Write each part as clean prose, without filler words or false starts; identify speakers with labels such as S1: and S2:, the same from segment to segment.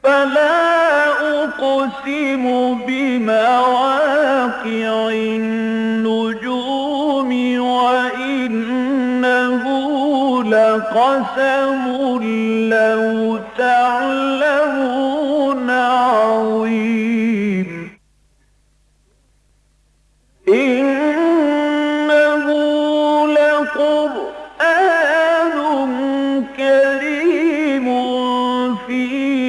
S1: فلا أقسم بمواقع النجوم وإنه لقسم لو تعلمون عظيم إنه لقرآن كريم في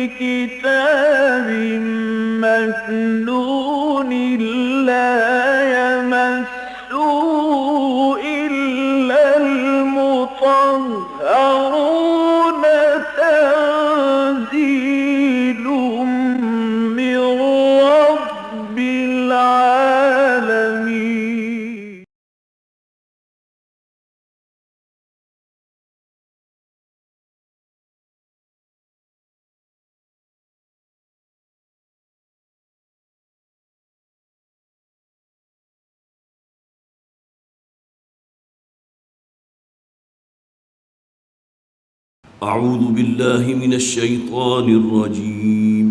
S1: كتاب مكنون لا يمسه إلا المطهرون تنزيل من رب العالمين
S2: أعوذ بالله من الشيطان الرجيم.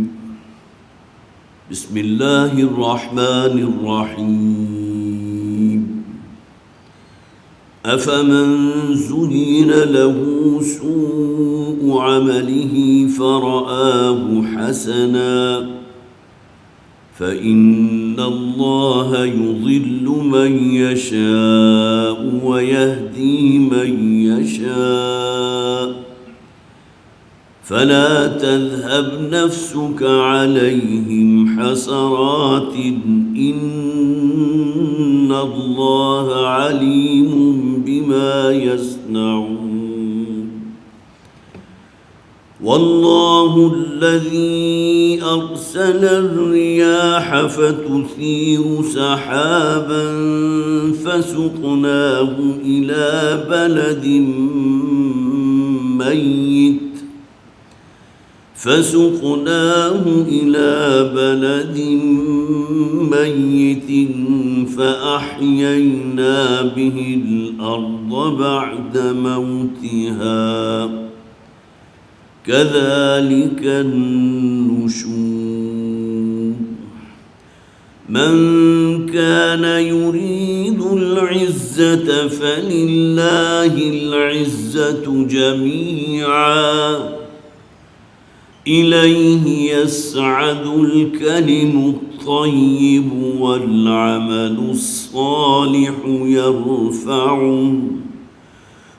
S2: بسم الله الرحمن الرحيم. أفمن زين له سوء عمله فرآه حسنا فإن الله يضل من يشاء ويهدي من يشاء فلا تذهب نفسك عليهم حسرات إن الله عليم بما يصنعون. والله الذي أرسل الرياح فتثير سحابا فسقناه إلى بلد ميت فأحيينا به الأرض بعد موتها كذلك النشور. من كان يريد العزة فلله العزة جميعا إليه يسعد الكلم الطيب والعمل الصالح يرفعه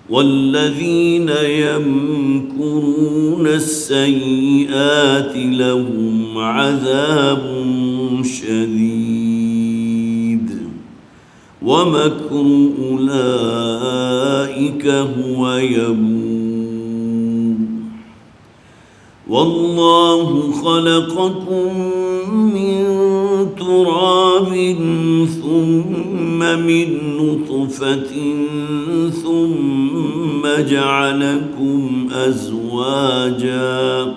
S2: والذين يمكرون السيئات لهم عذاب شديد ومكر أولئك هو يبور. والله خلقكم من تراب ثم من نطفة ثم جعلكم أزواجا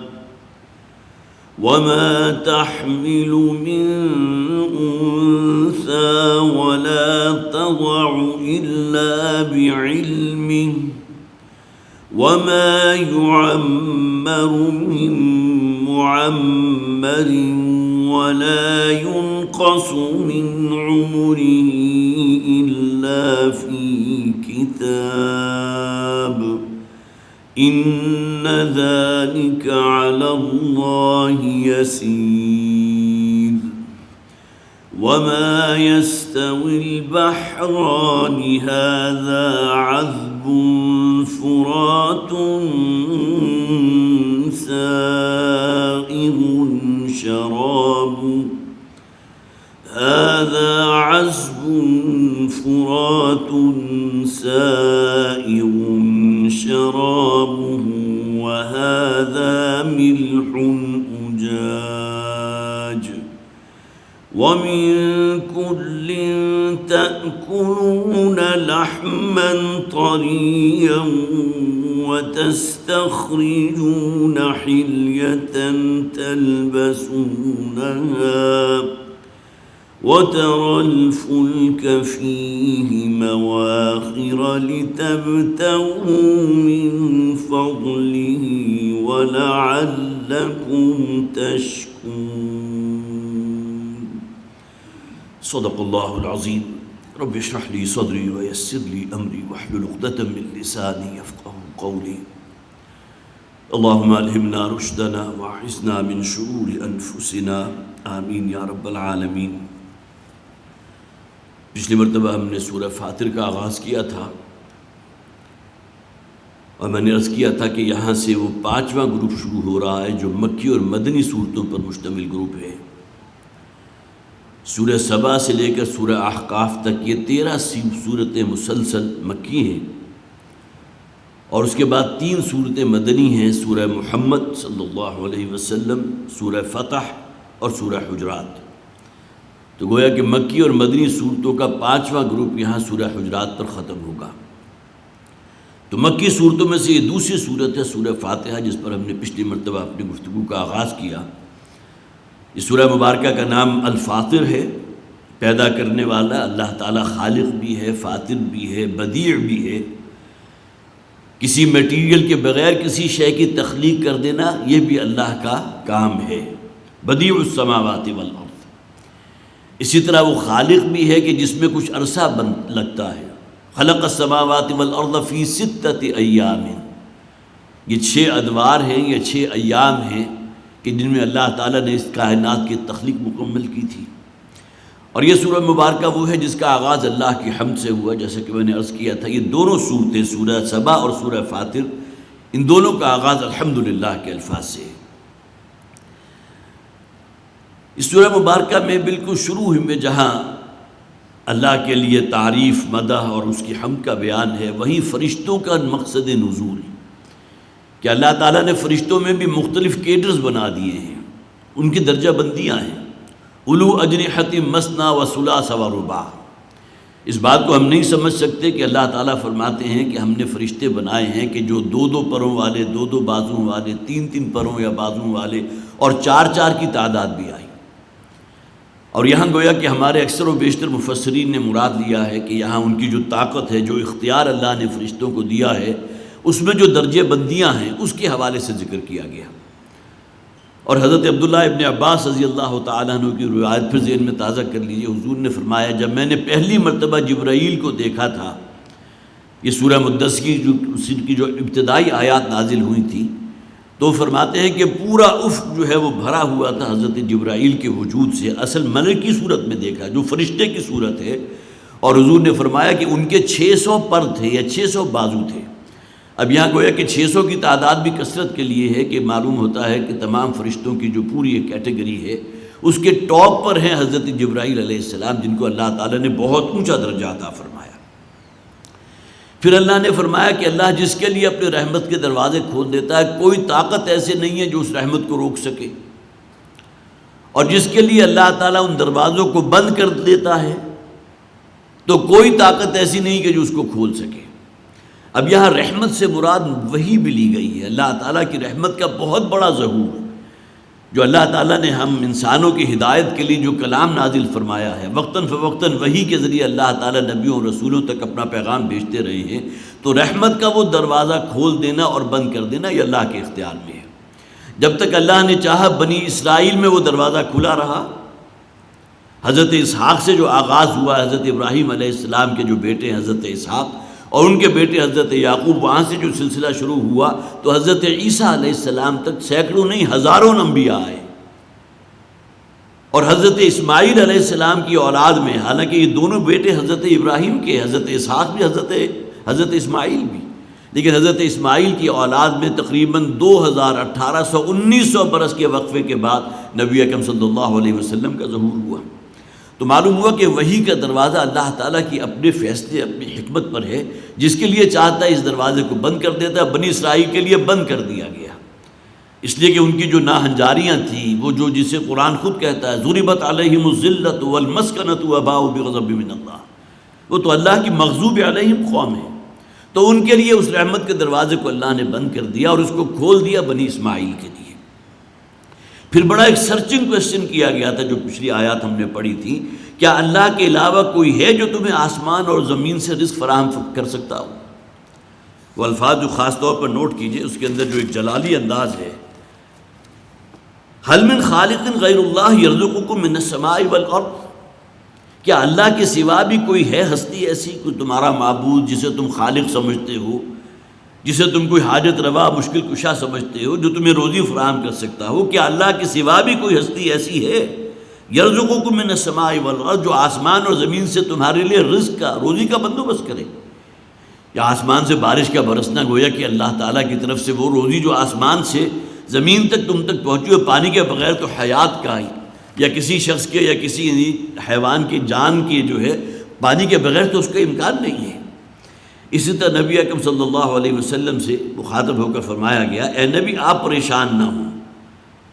S2: وما تحمل من أنثى ولا تضع إلا بعلمه وما يعمر من معمر ولا ينقص من عمره إلا في كتاب إن ذلك على الله يسير. وما يستوي البحران هذا عذب فرات سائغ شرابه وهذا ملح أجاج ومن كل تأكلون لحما طريا وتستخرجون حلية تلبسونها وترى الفلك فيه مواخر لتبتغوا من فضله ولعلكم تشكرون صدق الله العظيم رب اشرح لي صدري ويسر لي أمري واحلل عقدة من لساني يفقهوا قولي اللهم ألهمنا رشدنا وأعذنا من شرور أنفسنا آمین یا رب العالمین۔ پچھلی مرتبہ ہم نے سورہ فاطر کا آغاز کیا تھا اور میں نے عرض کیا تھا کہ یہاں سے وہ 5واں گروپ شروع ہو رہا ہے جو مکی اور مدنی صورتوں پر مشتمل گروپ ہے۔ سورہ سبا سے لے کر سورہ احقاف تک یہ 13 صورتیں مسلسل مکی ہیں، اور اس کے بعد 3 صورتیں مدنی ہیں، سورہ محمد صلی اللہ علیہ وسلم، سورہ فتح اور سورہ حجرات۔ تو گویا کہ مکی اور مدنی صورتوں کا 5واں گروپ یہاں سورہ حجرات پر ختم ہوگا۔ تو مکی صورتوں میں سے یہ دوسری صورت ہے سورہ فاتحہ، جس پر ہم نے پچھلی مرتبہ اپنی گفتگو کا آغاز کیا۔ اس سورہ مبارکہ کا نام الفاطر ہے، پیدا کرنے والا۔ اللہ تعالیٰ خالق بھی ہے، فاطر بھی ہے، بدیع بھی ہے۔ کسی میٹیریل کے بغیر کسی شے کی تخلیق کر دینا یہ بھی اللہ کا کام ہے، بدیع السماوات والارض۔ اسی طرح وہ خالق بھی ہے کہ جس میں کچھ عرصہ لگتا ہے۔ خلق السماوات والارض فی 6 ایام، یہ 6 ادوار ہیں، یہ 6 ایام ہیں کہ جن میں اللہ تعالیٰ نے اس کائنات کی تخلیق مکمل کی تھی۔ اور یہ سورہ مبارکہ وہ ہے جس کا آغاز اللہ کی حمد سے ہوا، جیسا کہ میں نے عرض کیا تھا۔ یہ دونوں صورتیں سورہ سبا اور سورہ فاطر، ان دونوں کا آغاز الحمدللہ کے الفاظ سے ہے۔ اس سورہ مبارکہ میں بالکل شروع میں جہاں اللہ کے لیے تعریف، مدح اور اس کی حمد کا بیان ہے، وہیں فرشتوں کا مقصد نزول کہ اللہ تعالیٰ نے فرشتوں میں بھی مختلف کیڈرز بنا دیے ہیں، ان کی درجہ بندیاں ہیں۔ اولو اجنحۃ مثنی و ثلاث و رباع۔ اس بات کو ہم نہیں سمجھ سکتے کہ اللہ تعالیٰ فرماتے ہیں کہ ہم نے فرشتے بنائے ہیں کہ جو 2 پروں والے، 2 بازوں والے، 3 پروں یا بازوں والے، اور 4 کی تعداد بھی آئی۔ اور یہاں گویا کہ ہمارے اکثر و بیشتر مفسرین نے مراد لیا ہے کہ یہاں ان کی جو طاقت ہے، جو اختیار اللہ نے فرشتوں کو دیا ہے، اس میں جو درجہ بندیاں ہیں اس کے حوالے سے ذکر کیا گیا۔ اور حضرت عبداللہ ابن عباس رضی اللہ تعالیٰ عنہ کی روایت پھر ذہن میں تازہ کر لیجئے۔ حضور نے فرمایا جب میں نے پہلی مرتبہ جبرائیل کو دیکھا تھا، یہ سورہ مدثر کی جو ابتدائی آیات نازل ہوئی تھی، تو فرماتے ہیں کہ پورا افق جو ہے وہ بھرا ہوا تھا حضرت جبرائیل کے وجود سے۔ اصل ملک کی صورت میں دیکھا، جو فرشتے کی صورت ہے، اور حضور نے فرمایا کہ ان کے 600 پر تھے یا 600 بازو تھے۔ اب یہاں گویا کہ 600 کی تعداد بھی کثرت کے لیے ہے کہ معلوم ہوتا ہے کہ تمام فرشتوں کی جو پوری ایک کیٹیگری ہے اس کے ٹاپ پر ہیں حضرت جبرائیل علیہ السلام، جن کو اللہ تعالیٰ نے بہت اونچا درجہ عطا فرمایا۔ پھر اللہ نے فرمایا کہ اللہ جس کے لیے اپنے رحمت کے دروازے کھول دیتا ہے، کوئی طاقت ایسے نہیں ہے جو اس رحمت کو روک سکے، اور جس کے لیے اللہ تعالیٰ ان دروازوں کو بند کر دیتا ہے تو کوئی طاقت ایسی نہیں کہ جو اس کو کھول سکے۔ اب یہاں رحمت سے مراد وحی بھی لی گئی ہے، اللہ تعالیٰ کی رحمت کا بہت بڑا ظہور، جو اللہ تعالیٰ نے ہم انسانوں کی ہدایت کے لیے جو کلام نازل فرمایا ہے، وقتاً فوقتاً وحی کے ذریعے اللہ تعالیٰ نبیوں اور رسولوں تک اپنا پیغام بھیجتے رہے ہیں، تو رحمت کا وہ دروازہ کھول دینا اور بند کر دینا یہ اللہ کے اختیار میں ہے۔ جب تک اللہ نے چاہا بنی اسرائیل میں وہ دروازہ کھلا رہا۔ حضرت اسحاق سے جو آغاز ہوا، حضرت ابراہیم علیہ السلام کے جو بیٹے ہیں حضرت اسحاق اور ان کے بیٹے حضرت یعقوب، وہاں سے جو سلسلہ شروع ہوا تو حضرت عیسیٰ علیہ السلام تک سینکڑوں نہیں ہزاروں انبیاء آئے، اور حضرت اسماعیل علیہ السلام کی اولاد میں، حالانکہ یہ دونوں بیٹے حضرت ابراہیم کے، حضرت اسحاق بھی حضرت اسماعیل بھی، لیکن حضرت اسماعیل کی اولاد میں تقریباً 1800 برس کے وقفے کے بعد نبی اکرم صلی اللہ علیہ وسلم کا ظہور ہوا۔ تو معلوم ہوا کہ وحی کا دروازہ اللہ تعالیٰ کی اپنے فیصلے، اپنی حکمت پر ہے، جس کے لیے چاہتا ہے اس دروازے کو بند کر دیتا ہے۔ بنی اسرائیل کے لیے بند کر دیا گیا، اس لیے کہ ان کی جو ناہنجاریاں تھیں، وہ جو جسے قرآن خود کہتا ہے ضربت علیہم الذلۃ والمسکنۃ وباؤوا بغضب من اللہ، وہ تو اللہ کی مغضوب علیہم قوم ہے۔ تو ان کے لیے اس رحمت کے دروازے کو اللہ نے بند کر دیا اور اس کو کھول دیا بنی اسماعیل کے لیے۔ پھر بڑا ایک سرچنگ کویسچن کیا گیا تھا، جو پچھلی آیات ہم نے پڑھی تھی، کیا اللہ کے علاوہ کوئی ہے جو تمہیں آسمان اور زمین سے رزق فراہم کر سکتا ہو؟ وہ الفاظ جو خاص طور پر نوٹ کیجئے، اس کے اندر جو ایک جلالی انداز ہے، هل من خالق غیر اللہ یرزقکم من السماء والارض، کیا اللہ کے سوا بھی کوئی ہے ہستی ایسی، کوئی تمہارا معبود جسے تم خالق سمجھتے ہو، جسے تم کوئی حاجت روا مشکل کشا سمجھتے ہو، جو تمہیں روزی فراہم کر سکتا ہو؟ کیا اللہ کے سوا بھی کوئی ہستی ایسی ہے؟ یرزقکم من السماء والارض، جو آسمان اور زمین سے تمہارے لیے رزق کا، روزی کا بندوبست کرے۔ یا آسمان سے بارش کا برسنا، گویا کہ اللہ تعالیٰ کی طرف سے وہ روزی جو آسمان سے زمین تک تم تک پہنچی ہو، پانی کے بغیر تو حیات کا ہی، یا کسی شخص کے یا کسی حیوان کی جان کی جو ہے، پانی کے بغیر تو اس کا امکان نہیں ہے۔ اسی طرح نبی اکرم صلی اللہ علیہ وسلم سے مخاطب ہو کر فرمایا گیا، اے نبی آپ پریشان نہ ہوں،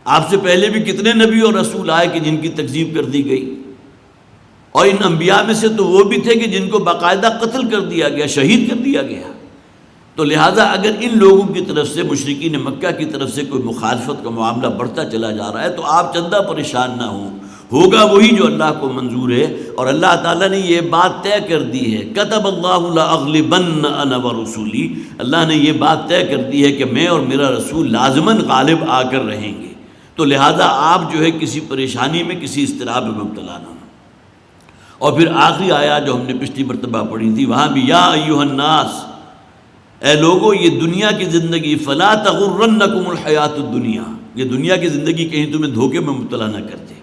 S2: آپ سے پہلے بھی کتنے نبی اور رسول آئے کہ جن کی تکذیب کر دی گئی، اور ان انبیاء میں سے تو وہ بھی تھے کہ جن کو باقاعدہ قتل کر دیا گیا، شہید کر دیا گیا۔ تو لہٰذا اگر ان لوگوں کی طرف سے، مشرکین مکہ کی طرف سے کوئی مخالفت کا معاملہ بڑھتا چلا جا رہا ہے تو آپ چندہ پریشان نہ ہوں، ہوگا وہی جو اللہ کو منظور ہے، اور اللہ تعالیٰ نے یہ بات طے کر دی ہے، کتب اللہ لاغلبن انا ورسولی، اللہ نے یہ بات طے کر دی ہے کہ میں اور میرا رسول لازماً غالب آ کر رہیں گے۔ تو لہٰذا آپ جو ہے کسی پریشانی میں، کسی اضطراب میں مبتلا نہ ہوں۔ اور پھر آخری آیات جو ہم نے پچھلی مرتبہ پڑھی تھی، وہاں بھی یا ایھا الناس، اے لوگو یہ دنیا کی زندگی، فلا تغرنکم الحیات الدنیا، یہ دنیا کی زندگی کہیں تمہیں دھوکے میں مبتلا نہ کر دے،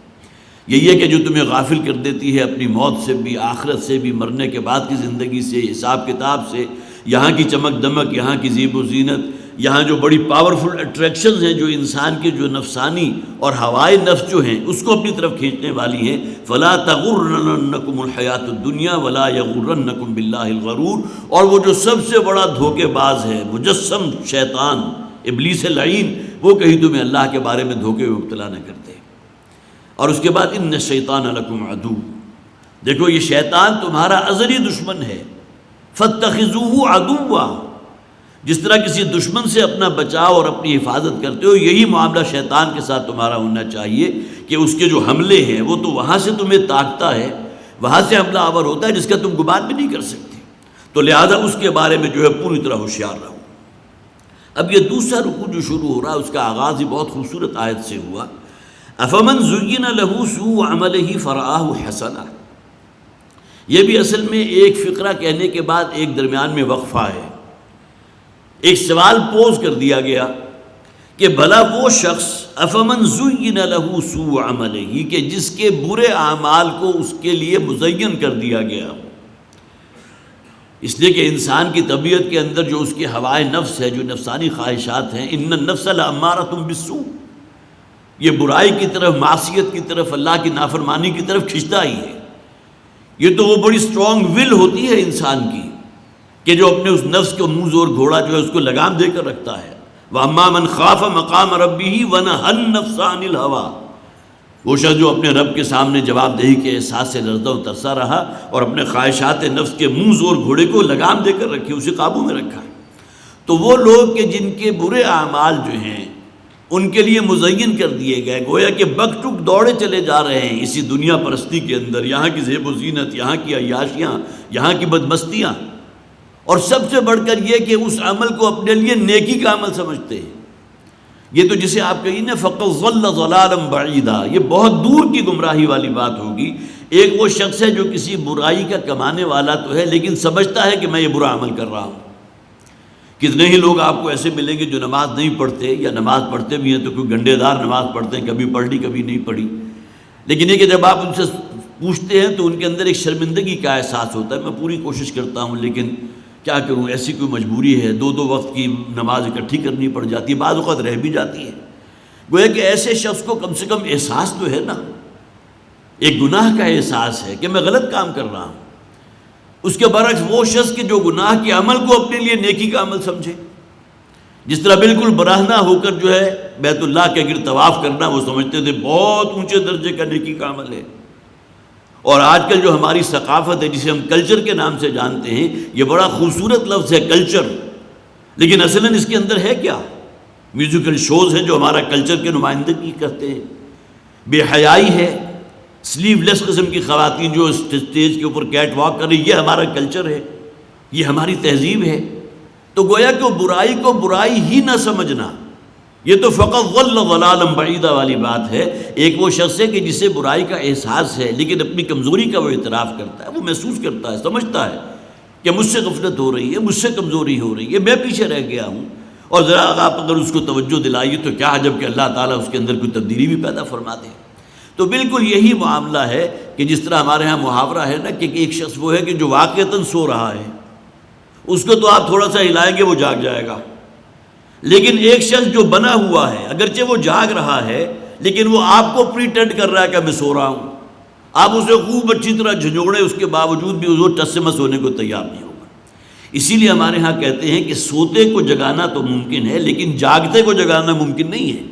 S2: یہی ہے کہ جو تمہیں غافل کر دیتی ہے اپنی موت سے بھی، آخرت سے بھی، مرنے کے بعد کی زندگی سے، حساب کتاب سے، یہاں کی چمک دمک، یہاں کی زیب و زینت، یہاں جو بڑی پاورفل اٹریکشنز ہیں جو انسان کے جو نفسانی اور ہوائے نفس جو ہیں اس کو اپنی طرف کھینچنے والی ہیں، فلا تغرنکم الحیات الدنیا ولا یغرنکم باللہ الغرور، اور وہ جو سب سے بڑا دھوکے باز ہے، مجسم شیطان ابلیس لعین، وہ کہیں تمہیں اللہ کے بارے میں دھوکے میں مبتلا نہ کر دے۔ اور اس کے بعد ان الشیطان لکم عدو، دیکھو یہ شیطان تمہارا ازلی دشمن ہے، فاتخذوہ عدوا، جس طرح کسی دشمن سے اپنا بچاؤ اور اپنی حفاظت کرتے ہو، یہی معاملہ شیطان کے ساتھ تمہارا ہونا چاہیے کہ اس کے جو حملے ہیں وہ تو وہاں سے تمہیں تاکتا ہے، وہاں سے حملہ آور ہوتا ہے جس کا تم گمان بھی نہیں کر سکتے، تو لہذا اس کے بارے میں جو ہے پوری طرح ہوشیار رہو۔ اب یہ دوسرا رکوع جو شروع ہو رہا ہے اس کا آغاز ہی بہت خوبصورت آیت سے ہوا، افمن زین لہ سوء عملہ فرآہ حسنا، یہ بھی اصل میں ایک فقرہ کہنے کے بعد ایک درمیان میں وقفہ ہے، ایک سوال پوز کر دیا گیا کہ بھلا وہ شخص افمن زین لہ سوء عملہ، کہ جس کے برے اعمال کو اس کے لیے مزین کر دیا گیا، اس لیے کہ انسان کی طبیعت کے اندر جو اس کے ہوائے نفس ہے، جو نفسانی خواہشات ہیں، ان النفس لامارۃ بالسوء، یہ برائی کی طرف، معصیت کی طرف، اللہ کی نافرمانی کی طرف کھنچتا ہی ہے۔ یہ تو وہ بڑی اسٹرانگ ول ہوتی ہے انسان کی کہ جو اپنے اس نفس کو منہ زور گھوڑا جو ہے اس کو لگام دے کر رکھتا ہے۔ وَأَمَّا مَنْ خَافَ مَقَامَ رَبِّهِ وَنَهَى النَّفْسَ عَنِ الْهَوَىٰ، وہ شخص جو اپنے رب کے سامنے جواب دہی کے احساس سے لرزا و ترسا رہا اور اپنے خواہشات نفس کے منہ زور گھوڑے کو لگام دے کر رکھی، اسے قابو میں رکھا، تو وہ لوگ کہ جن کے برے اعمال جو ہیں ان کے لیے مزین کر دیے گئے، گویا کہ بک ٹک دوڑے چلے جا رہے ہیں اسی دنیا پرستی کے اندر، یہاں کی زیب و زینت، یہاں کی عیاشیاں، یہاں کی بدمستیاں، اور سب سے بڑھ کر یہ کہ اس عمل کو اپنے لیے نیکی کا عمل سمجھتے ہیں۔ یہ تو جسے آپ کہیں نا فَقَدْ ضَلَّ ضَلَالًا بَعِيدًا، یہ بہت دور کی گمراہی والی بات ہوگی۔ ایک وہ شخص ہے جو کسی برائی کا کمانے والا تو ہے لیکن سمجھتا ہے کہ میں یہ برا عمل کر رہا ہوں۔ کتنے ہی لوگ آپ کو ایسے ملیں گے جو نماز نہیں پڑھتے، یا نماز پڑھتے بھی ہیں تو کوئی گنڈے دار نماز پڑھتے ہیں، کبھی پڑھ لی کبھی نہیں پڑھی، لیکن یہ کہ جب آپ ان سے پوچھتے ہیں تو ان کے اندر ایک شرمندگی کا احساس ہوتا ہے، میں پوری کوشش کرتا ہوں لیکن کیا کروں، ایسی کوئی مجبوری ہے، دو وقت کی نماز اکٹھی کرنی پڑ جاتی ہے، بعض اوقات رہ بھی جاتی ہے۔ گویا کہ ایسے شخص کو کم سے کم احساس تو ہے نا، ایک گناہ کا احساس ہے کہ میں غلط کام کر رہا ہوں۔ اس کے برعکس وہ شخص کے جو گناہ کے عمل کو اپنے لیے نیکی کا عمل سمجھے، جس طرح بالکل براہنہ ہو کر جو ہے بیت اللہ کے گرد طواف کرنا وہ سمجھتے تھے بہت اونچے درجے کا نیکی کا عمل ہے۔ اور آج کل جو ہماری ثقافت ہے جسے ہم کلچر کے نام سے جانتے ہیں، یہ بڑا خوبصورت لفظ ہے کلچر، لیکن اصلاً اس کے اندر ہے کیا؟ میوزیکل شوز ہیں جو ہمارا کلچر کے نمائندگی کرتے ہیں، بے حیائی ہے، سلیو لیس قسم کی خواتین جو اسٹیج کے اوپر کیٹ واک کر رہی، یہ ہمارا کلچر ہے، یہ ہماری تہذیب ہے۔ تو گویا کہ برائی کو برائی ہی نہ سمجھنا، یہ تو فقط ضل ضلالا بعیدا والی بات ہے۔ ایک وہ شخص ہے کہ جسے برائی کا احساس ہے لیکن اپنی کمزوری کا وہ اعتراف کرتا ہے، وہ محسوس کرتا ہے، سمجھتا ہے کہ مجھ سے غفلت ہو رہی ہے، مجھ سے کمزوری ہو رہی ہے، میں پیچھے رہ گیا ہوں۔ اور ذرا آپ اگر اس کو توجہ دلائیے تو کیا عجب کہ اللہ تعالیٰ اس کے اندر کوئی تبدیلی بھی پیدا فرما دے۔ تو بالکل یہی معاملہ ہے کہ جس طرح ہمارے ہاں محاورہ ہے نا کہ ایک شخص وہ ہے کہ جو واقعتاً سو رہا ہے، اس کو تو آپ تھوڑا سا ہلائیں گے وہ جاگ جائے گا، لیکن ایک شخص جو بنا ہوا ہے اگرچہ وہ جاگ رہا ہے لیکن وہ آپ کو پریٹینڈ کر رہا ہے کہ میں سو رہا ہوں، آپ اسے خوب اچھی طرح جھنجھوڑے، اس کے باوجود بھی وہ ٹس سے مس ہونے کو تیار نہیں ہوگا۔ اسی لیے ہمارے ہاں کہتے ہیں کہ سوتے کو جگانا تو ممکن ہے لیکن جاگتے کو جگانا ممکن نہیں ہے۔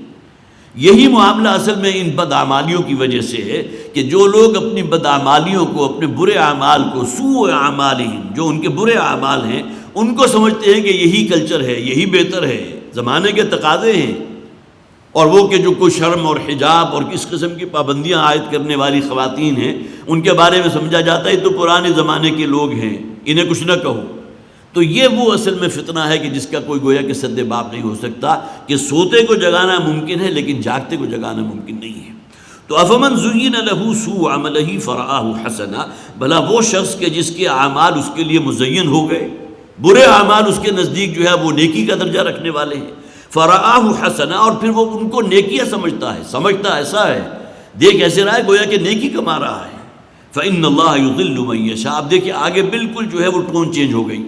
S2: یہی معاملہ اصل میں ان بدعمالیوں کی وجہ سے ہے کہ جو لوگ اپنی بدعمالیوں کو، اپنے برے اعمال کو، سوء اعمالہم، جو ان کے برے اعمال ہیں، ان کو سمجھتے ہیں کہ یہی کلچر ہے، یہی بہتر ہے، زمانے کے تقاضے ہیں، اور وہ کہ جو کوئی شرم اور حجاب اور کس قسم کی پابندیاں عائد کرنے والی خواتین ہیں ان کے بارے میں سمجھا جاتا ہے تو پرانے زمانے کے لوگ ہیں، انہیں کچھ نہ کہو۔ تو یہ وہ اصل میں فتنہ ہے کہ جس کا کوئی گویا کہ سد باب نہیں ہو سکتا کہ سوتے کو جگانا ممکن ہے لیکن جاگتے کو جگانا ممکن نہیں ہے۔ تو افمن زین لہ سوء عملہ فرآہ حسنا، بھلا وہ شخص کہ جس کے اعمال اس کے لیے مزین ہو گئے، برے اعمال اس کے نزدیک جو ہے وہ نیکی کا درجہ رکھنے والے ہیں، فرآہ حسنا، اور پھر وہ ان کو نیکیاں سمجھتا ایسا ہے، دیکھ ایسے رہا ہے گویا کہ نیکی کما رہا ہے۔ فإن اللہ یضل من یشاء، اب دیکھیں آگے بالکل جو ہے وہ ٹون چینج ہو گئی۔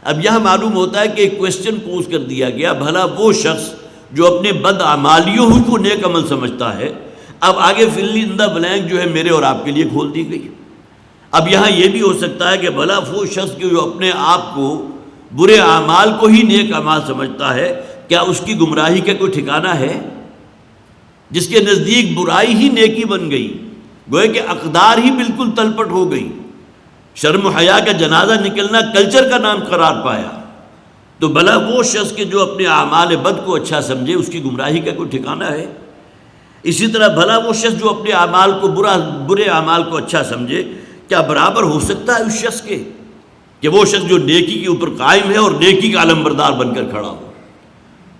S2: اب یہاں معلوم ہوتا ہے کہ ایک کویسچن پوز کر دیا گیا، بھلا وہ شخص جو اپنے بدعمالیوں کو نیک عمل سمجھتا ہے، اب آگے فل ان دا بلینک جو ہے میرے اور آپ کے لیے کھول دی گئی۔ اب یہاں یہ بھی ہو سکتا ہے کہ بھلا وہ شخص جو اپنے آپ کو برے اعمال کو ہی نیک اعمال سمجھتا ہے، کیا اس کی گمراہی کا کوئی ٹھکانہ ہے؟ جس کے نزدیک برائی ہی نیکی بن گئی، گویا کہ اقدار ہی بالکل تلپٹ ہو گئی، شرم و حیا کا جنازہ نکلنا کلچر کا نام قرار پایا، تو بھلا وہ شخص کے جو اپنے اعمال بد کو اچھا سمجھے اس کی گمراہی کا کوئی ٹھکانہ ہے؟ اسی طرح بھلا وہ شخص جو اپنے اعمال کو برے اعمال کو اچھا سمجھے، کیا برابر ہو سکتا ہے اس شخص کے کہ وہ شخص جو نیکی کے اوپر قائم ہے اور نیکی کا علمبردار بن کر کھڑا ہو؟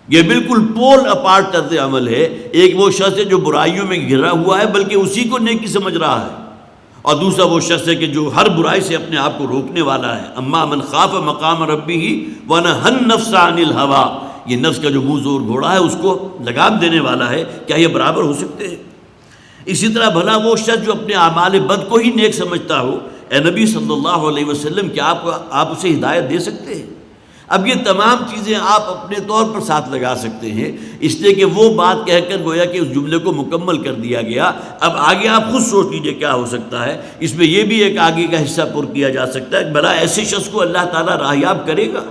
S2: یہ بالکل پول اپارٹ طرز عمل ہے۔ ایک وہ شخص ہے جو برائیوں میں گھرا ہوا ہے بلکہ اسی کو نیکی سمجھ رہا ہے، اور دوسرا وہ شخص ہے کہ جو ہر برائی سے اپنے آپ کو روکنے والا ہے۔ اما من خاف مقام ربہ ونہى النفس عن الہویٰ، یہ نفس کا جو منہ زور گھوڑا ہے اس کو لگام دینے والا ہے، کیا یہ برابر ہو سکتے ہیں؟ اسی طرح بھلا وہ شخص جو اپنے اعمال بد کو ہی نیک سمجھتا ہو، اے نبی صلی اللہ علیہ وسلم کیا آپ اسے ہدایت دے سکتے ہیں؟ اب یہ تمام چیزیں آپ اپنے طور پر ساتھ لگا سکتے ہیں، اس لیے کہ وہ بات کہہ کر گویا کہ اس جملے کو مکمل کر دیا گیا۔ اب آگے آپ خود سوچ لیجئے کیا ہو سکتا ہے۔ اس میں یہ بھی ایک آگے کا حصہ پر کیا جا سکتا ہے کہ بھلا ایسے شخص کو اللہ تعالیٰ راہیاب کرے گا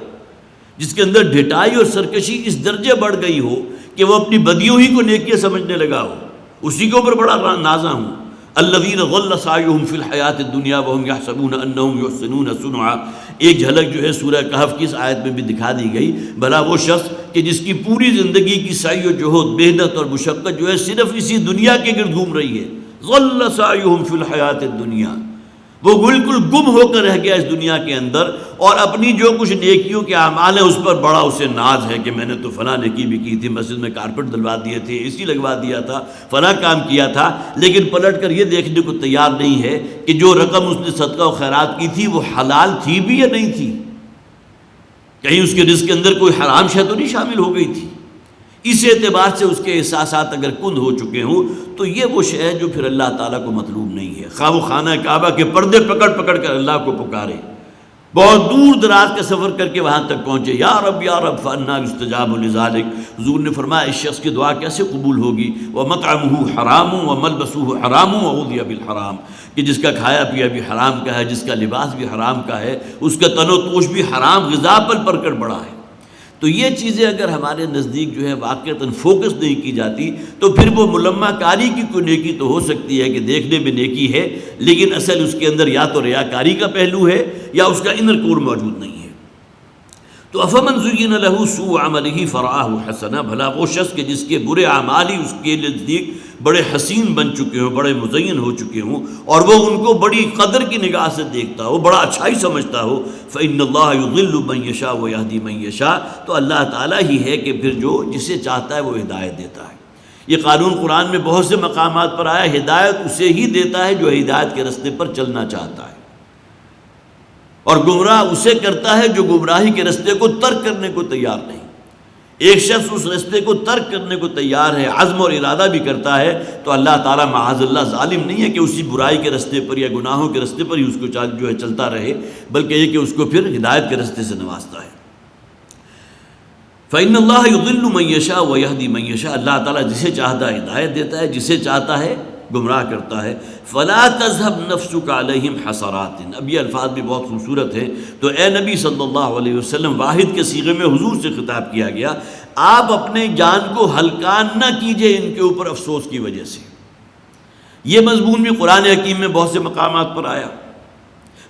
S2: جس کے اندر ڈھٹائی اور سرکشی اس درجے بڑھ گئی ہو کہ وہ اپنی بدیوں ہی کو نیکیاں سمجھنے لگا ہو، اسی کے اوپر بڑا نازا ہوں۔ الذین ضل سعیہم فی الحیات الدنیا وہم یحسبون انہم یحسنون صنعا، ایک جھلک جو ہے سورہ کہف کی اس آیت میں بھی دکھا دی گئی۔ بھلا وہ شخص کہ جس کی پوری زندگی کی سعی و جہد، محنت اور مشقت جو ہے صرف اسی دنیا کے گرد گھوم رہی ہے، ضل سعیہم فی الحیات الدنیا، وہ بالکل گم ہو کر رہ گیا اس دنیا کے اندر، اور اپنی جو کچھ نیکیوں کے اعمال ہیں اس پر بڑا اسے ناز ہے کہ میں نے تو فلاں نیکی بھی کی تھی، مسجد میں کارپٹ دلوا دیے تھے، اے سی لگوا دیا تھا، فلاں کام کیا تھا، لیکن پلٹ کر یہ دیکھنے کو تیار نہیں ہے کہ جو رقم اس نے صدقہ و خیرات کی تھی وہ حلال تھی بھی یا نہیں تھی، کہیں اس کے رزق کے اندر کوئی حرام شے تو نہیں شامل ہو گئی تھی۔ اس اعتبار سے اس کے احساسات اگر کند ہو چکے ہوں تو یہ وہ شے ہے جو پھر اللہ تعالیٰ کو مطلوب نہیں ہے۔ خواہ وہ خانہ کعبہ کے پردے پکڑ پکڑ کر اللہ کو پکارے، بہت دور دراز کا سفر کر کے وہاں تک پہنچے، یا رب فانا یستجاب لذلک، حضور نے فرمایا اس شخص کی دعا کیسے قبول ہوگی؟ ومطعمہ حرام وملبسہ حرام وغذی بالحرام، کہ جس کا کھایا پیا بھی حرام کا ہے، جس کا لباس بھی حرام کا ہے، اس کا تن و توش بھی حرام غذا پر پڑ کر بڑا ہے۔ تو یہ چیزیں اگر ہمارے نزدیک جو ہے واقعتاً فوکس نہیں کی جاتی تو پھر وہ ملمہ کاری کی کوئی نیکی تو ہو سکتی ہے کہ دیکھنے میں نیکی ہے، لیکن اصل اس کے اندر یا تو ریاکاری کا پہلو ہے یا اس کا انر کور موجود نہیں ہے۔ تو افمن زین لہ سوء عملہ فرآہ حسنا، بھلا وہ شخص کہ جس کے برے اعمال ہی اس کے نزدیک بڑے حسین بن چکے ہوں، بڑے مزین ہو چکے ہوں، اور وہ ان کو بڑی قدر کی نگاہ سے دیکھتا ہو، بڑا اچھائی سمجھتا ہو، فإن اللہ یضل من یشاء ویہدی من یشاء، تو اللہ تعالیٰ ہی ہے کہ پھر جو جسے چاہتا ہے وہ ہدایت دیتا ہے۔ یہ قانون قرآن میں بہت سے مقامات پر آیا، ہدایت اسے ہی دیتا ہے جو ہدایت کے راستے پر چلنا چاہتا ہے، اور گمراہ اسے کرتا ہے جو گمراہی کے راستے کو ترک کرنے کو تیار نہیں۔ ایک شخص اس راستے کو ترک کرنے کو تیار ہے، عزم اور ارادہ بھی کرتا ہے، تو اللہ تعالیٰ معاذ اللہ ظالم نہیں ہے کہ اسی برائی کے راستے پر یا گناہوں کے راستے پر ہی اس کو جو ہے چلتا رہے، بلکہ یہ کہ اس کو پھر ہدایت کے راستے سے نوازتا ہے۔ فإن اللہ یضل من یشاء ویہدی من یشاء، اللہ تعالیٰ جسے چاہتا ہے ہدایت دیتا ہے، جسے چاہتا ہے گمراہ کرتا ہے۔ فلا تذهب نفسك علیہم حسرات، اب یہ الفاظ بھی بہت خوبصورت ہیں، تو اے نبی صلی اللہ علیہ وسلم، واحد کے صیغے میں حضور سے خطاب کیا گیا، آپ اپنے جان کو ہلکان نہ کیجئے ان کے اوپر افسوس کی وجہ سے۔ یہ مضمون بھی قرآن حکیم میں بہت سے مقامات پر آیا۔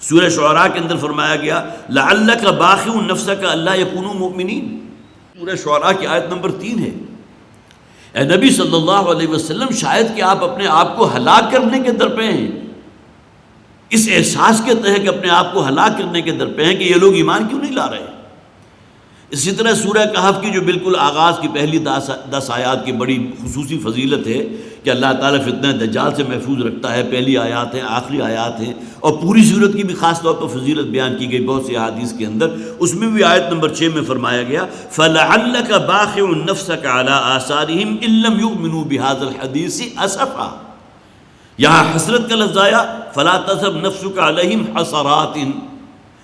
S2: سورہ شعراء کے اندر فرمایا گیا لعلک باخع نفسک الا یکونوا مؤمنین، سورہ شعراء کی آیت نمبر 3 ہے۔ اے نبی صلی اللہ علیہ وسلم، شاید کہ آپ اپنے آپ کو ہلاک کرنے کے درپے ہیں، اس احساس کے تحت کہ اپنے آپ کو ہلاک کرنے کے درپے ہیں کہ یہ لوگ ایمان کیوں نہیں لا رہے۔ اسی طرح سورہ کہف کی جو بالکل آغاز کی پہلی 10 آیات کی بڑی خصوصی فضیلت ہے کہ اللہ تعالیٰ فتنہ دجال سے محفوظ رکھتا ہے، پہلی آیات ہیں، آخری آیات ہیں، اور پوری سورت کی بھی خاص طور پر فضیلت بیان کی گئی بہت سی احادیث کے اندر۔ اس میں بھی آیت نمبر 6 میں فرمایا گیا فَلَعَلَّكَ بَاخِعٌ نَفْسَكَ عَلَىٰ آثَارِهِمْ إِن لَّمْ يُؤْمِنُوا بِهَٰذَا الْحَدِيثِ أَسَفًا، یہاں حسرت کا لفظ آیا فَلَا تَذْهَبْ نَفْسُكَ عَلَيْهِمْ حَسَرَاتٍ،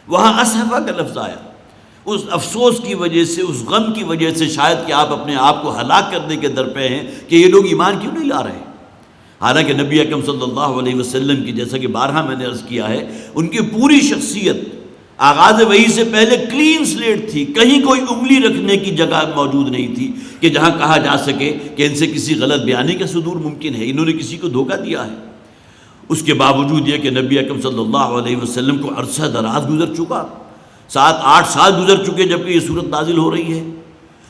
S2: وہاں اسفا کا لفظ آیا، اس افسوس کی وجہ سے، اس غم کی وجہ سے شاید کہ آپ اپنے آپ کو ہلاک کرنے کے درپے ہیں کہ یہ لوگ ایمان کیوں نہیں لا رہے۔ حالانکہ نبی اکرم صلی اللہ علیہ وسلم کی، جیسا کہ بارہا میں نے عرض کیا ہے، ان کی پوری شخصیت آغاز وحی سے پہلے کلین سلیٹ تھی، کہیں کوئی انگلی رکھنے کی جگہ موجود نہیں تھی کہ جہاں کہا جا سکے کہ ان سے کسی غلط بیانی کا صدور ممکن ہے، انہوں نے کسی کو دھوکہ دیا ہے۔ اس کے باوجود یہ کہ نبی اکرم صلی اللہ علیہ وسلم کو عرصہ دراز گزر چکا، 7-8 سال گزر چکے جبکہ یہ صورت نازل ہو رہی ہے،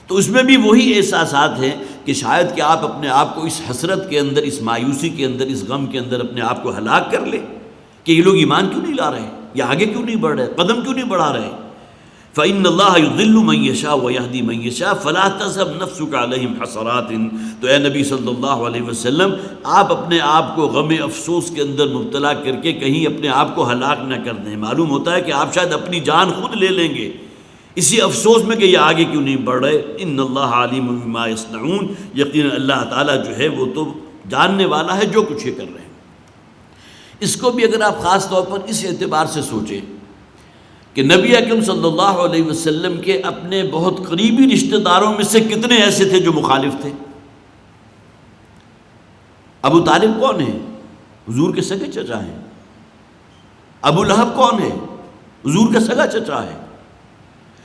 S2: تو اس میں بھی وہی احساسات ہیں کہ شاید کہ آپ اپنے آپ کو اس حسرت کے اندر، اس مایوسی کے اندر، اس غم کے اندر اپنے آپ کو ہلاک کر لیں کہ یہ لوگ ایمان کیوں نہیں لا رہے، یہ آگے کیوں نہیں بڑھ رہے، قدم کیوں نہیں بڑھا رہے۔ فإن اللہ یضل من یشاء ویہدی من یشاء فلا تذهب نفسك علیہم حسرات، تو اے نبی صلی اللہ علیہ وسلم، آپ اپنے آپ کو غم افسوس کے اندر مبتلا کر کے کہیں اپنے آپ کو ہلاک نہ کر دیں۔ معلوم ہوتا ہے کہ آپ شاید اپنی جان خود لے لیں گے اسی افسوس میں کہ یہ آگے کیوں نہیں بڑھ رہے۔ ان اللہ علیم بما یصنعون، یقینا اللہ تعالیٰ جو ہے وہ تو جاننے والا ہے جو کچھ یہ کر رہے ہیں۔ اس کو بھی اگر آپ خاص طور پر اس اعتبار سے سوچیں کہ نبی اکرم صلی اللہ علیہ وسلم کے اپنے بہت قریبی رشتہ داروں میں سے کتنے ایسے تھے جو مخالف تھے۔ ابو طالب کون ہے؟ حضور کے سگے چچا ہیں۔ ابو لہب کون ہے؟ حضور کا سگا چچا ہے۔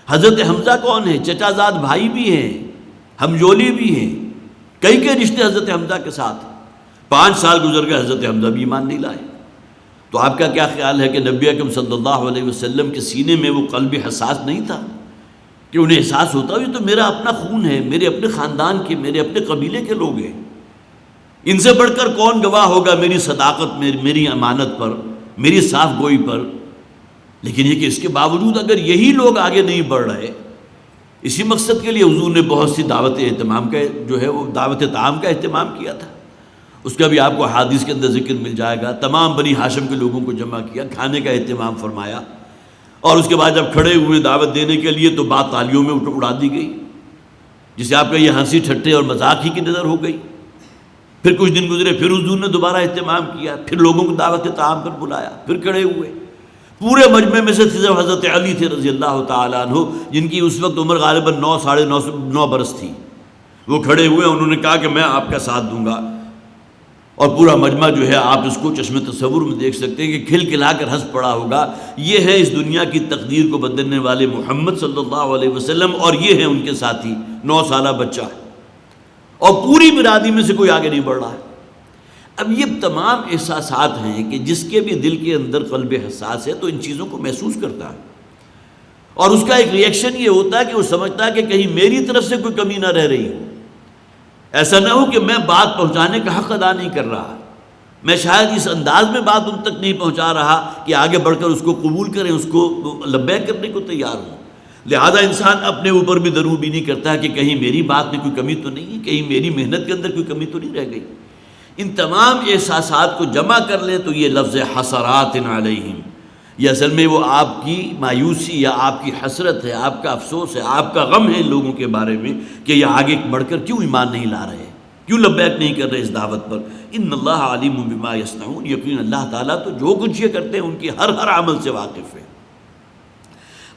S2: حضرت حمزہ کون ہے؟ چچا زاد بھائی بھی ہیں، ہمجولی بھی ہیں، کئی رشتے حضرت حمزہ کے ساتھ۔ 5 سال گزر گئے، حضرت حمزہ بھی ایمان نہیں لائے۔ تو آپ کا کیا خیال ہے کہ نبی اکرم صلی اللہ علیہ وسلم کے سینے میں وہ قلب حساس نہیں تھا کہ انہیں احساس ہوتا یہ تو میرا اپنا خون ہے، میرے اپنے خاندان کے، میرے اپنے قبیلے کے لوگ ہیں، ان سے بڑھ کر کون گواہ ہوگا میری صداقت، میری امانت پر، میری صاف گوئی پر۔ لیکن یہ کہ اس کے باوجود اگر یہی لوگ آگے نہیں بڑھ رہے، اسی مقصد کے لیے حضور نے بہت سی دعوت اہتمام کا جو ہے وہ دعوت طعام کا اہتمام کیا تھا۔ اس کا بھی آپ کو حدیث کے اندر ذکر مل جائے گا۔ تمام بنی ہاشم کے لوگوں کو جمع کیا، کھانے کا اہتمام فرمایا، اور اس کے بعد جب کھڑے ہوئے دعوت دینے کے لیے تو بات تالیوں میں اڑا دی گئی، جسے آپ کا یہ ہنسی ٹھٹے اور مذاق ہی کی نظر ہو گئی۔ پھر کچھ دن گزرے، پھر حضور نے دوبارہ اہتمام کیا، پھر لوگوں کو دعوت طعام پر بلایا، پھر کھڑے ہوئے۔ پورے مجمع میں سے صرف حضرت علی تھے رضی اللہ تعالیٰ عنہ، جن کی اس وقت عمر غالباً 9 ساڑھے 9 برس تھی۔ وہ کھڑے ہوئے، انہوں نے کہا کہ میں آپ کا ساتھ دوں گا، اور پورا مجمع جو ہے آپ اس کو چشم تصور میں دیکھ سکتے ہیں کہ کھل کھلا کر ہنس پڑا ہوگا۔ یہ ہے اس دنیا کی تقدیر کو بدلنے والے محمد صلی اللہ علیہ وسلم، اور یہ ہے ان کے ساتھی 9 سالہ بچہ، اور پوری برادری میں سے کوئی آگے نہیں بڑھ رہا ہے۔ اب یہ تمام احساسات ہیں کہ جس کے بھی دل کے اندر قلب حساس ہے تو ان چیزوں کو محسوس کرتا ہے، اور اس کا ایک ریئیکشن یہ ہوتا ہے کہ وہ سمجھتا ہے کہ کہیں میری طرف سے کوئی کمی نہ رہ رہی ہو، ایسا نہ ہو کہ میں بات پہنچانے کا حق ادا نہیں کر رہا، میں شاید اس انداز میں بات ان تک نہیں پہنچا رہا کہ آگے بڑھ کر اس کو قبول کریں، اس کو لبیک کرنے کو تیار ہوں۔ لہذا انسان اپنے اوپر بھی ضرور بھی نہیں کرتا کہ کہیں میری بات میں کوئی کمی تو نہیں ہے، کہیں میری محنت کے اندر کوئی کمی تو نہیں رہ گئی۔ ان تمام احساسات کو جمع کر لیں تو یہ لفظ حسرات علیہم، یہ اصل میں وہ آپ کی مایوسی یا آپ کی حسرت ہے، آپ کا افسوس ہے، آپ کا غم ہے ان لوگوں کے بارے میں کہ یہ آگے بڑھ کر کیوں ایمان نہیں لا رہے، کیوں لبیک نہیں کر رہے اس دعوت پر۔ ان اللہ علیم بما یصنعون، یقین اللہ تعالیٰ تو جو کچھ یہ کرتے ہیں ان کی ہر عمل سے واقف ہے۔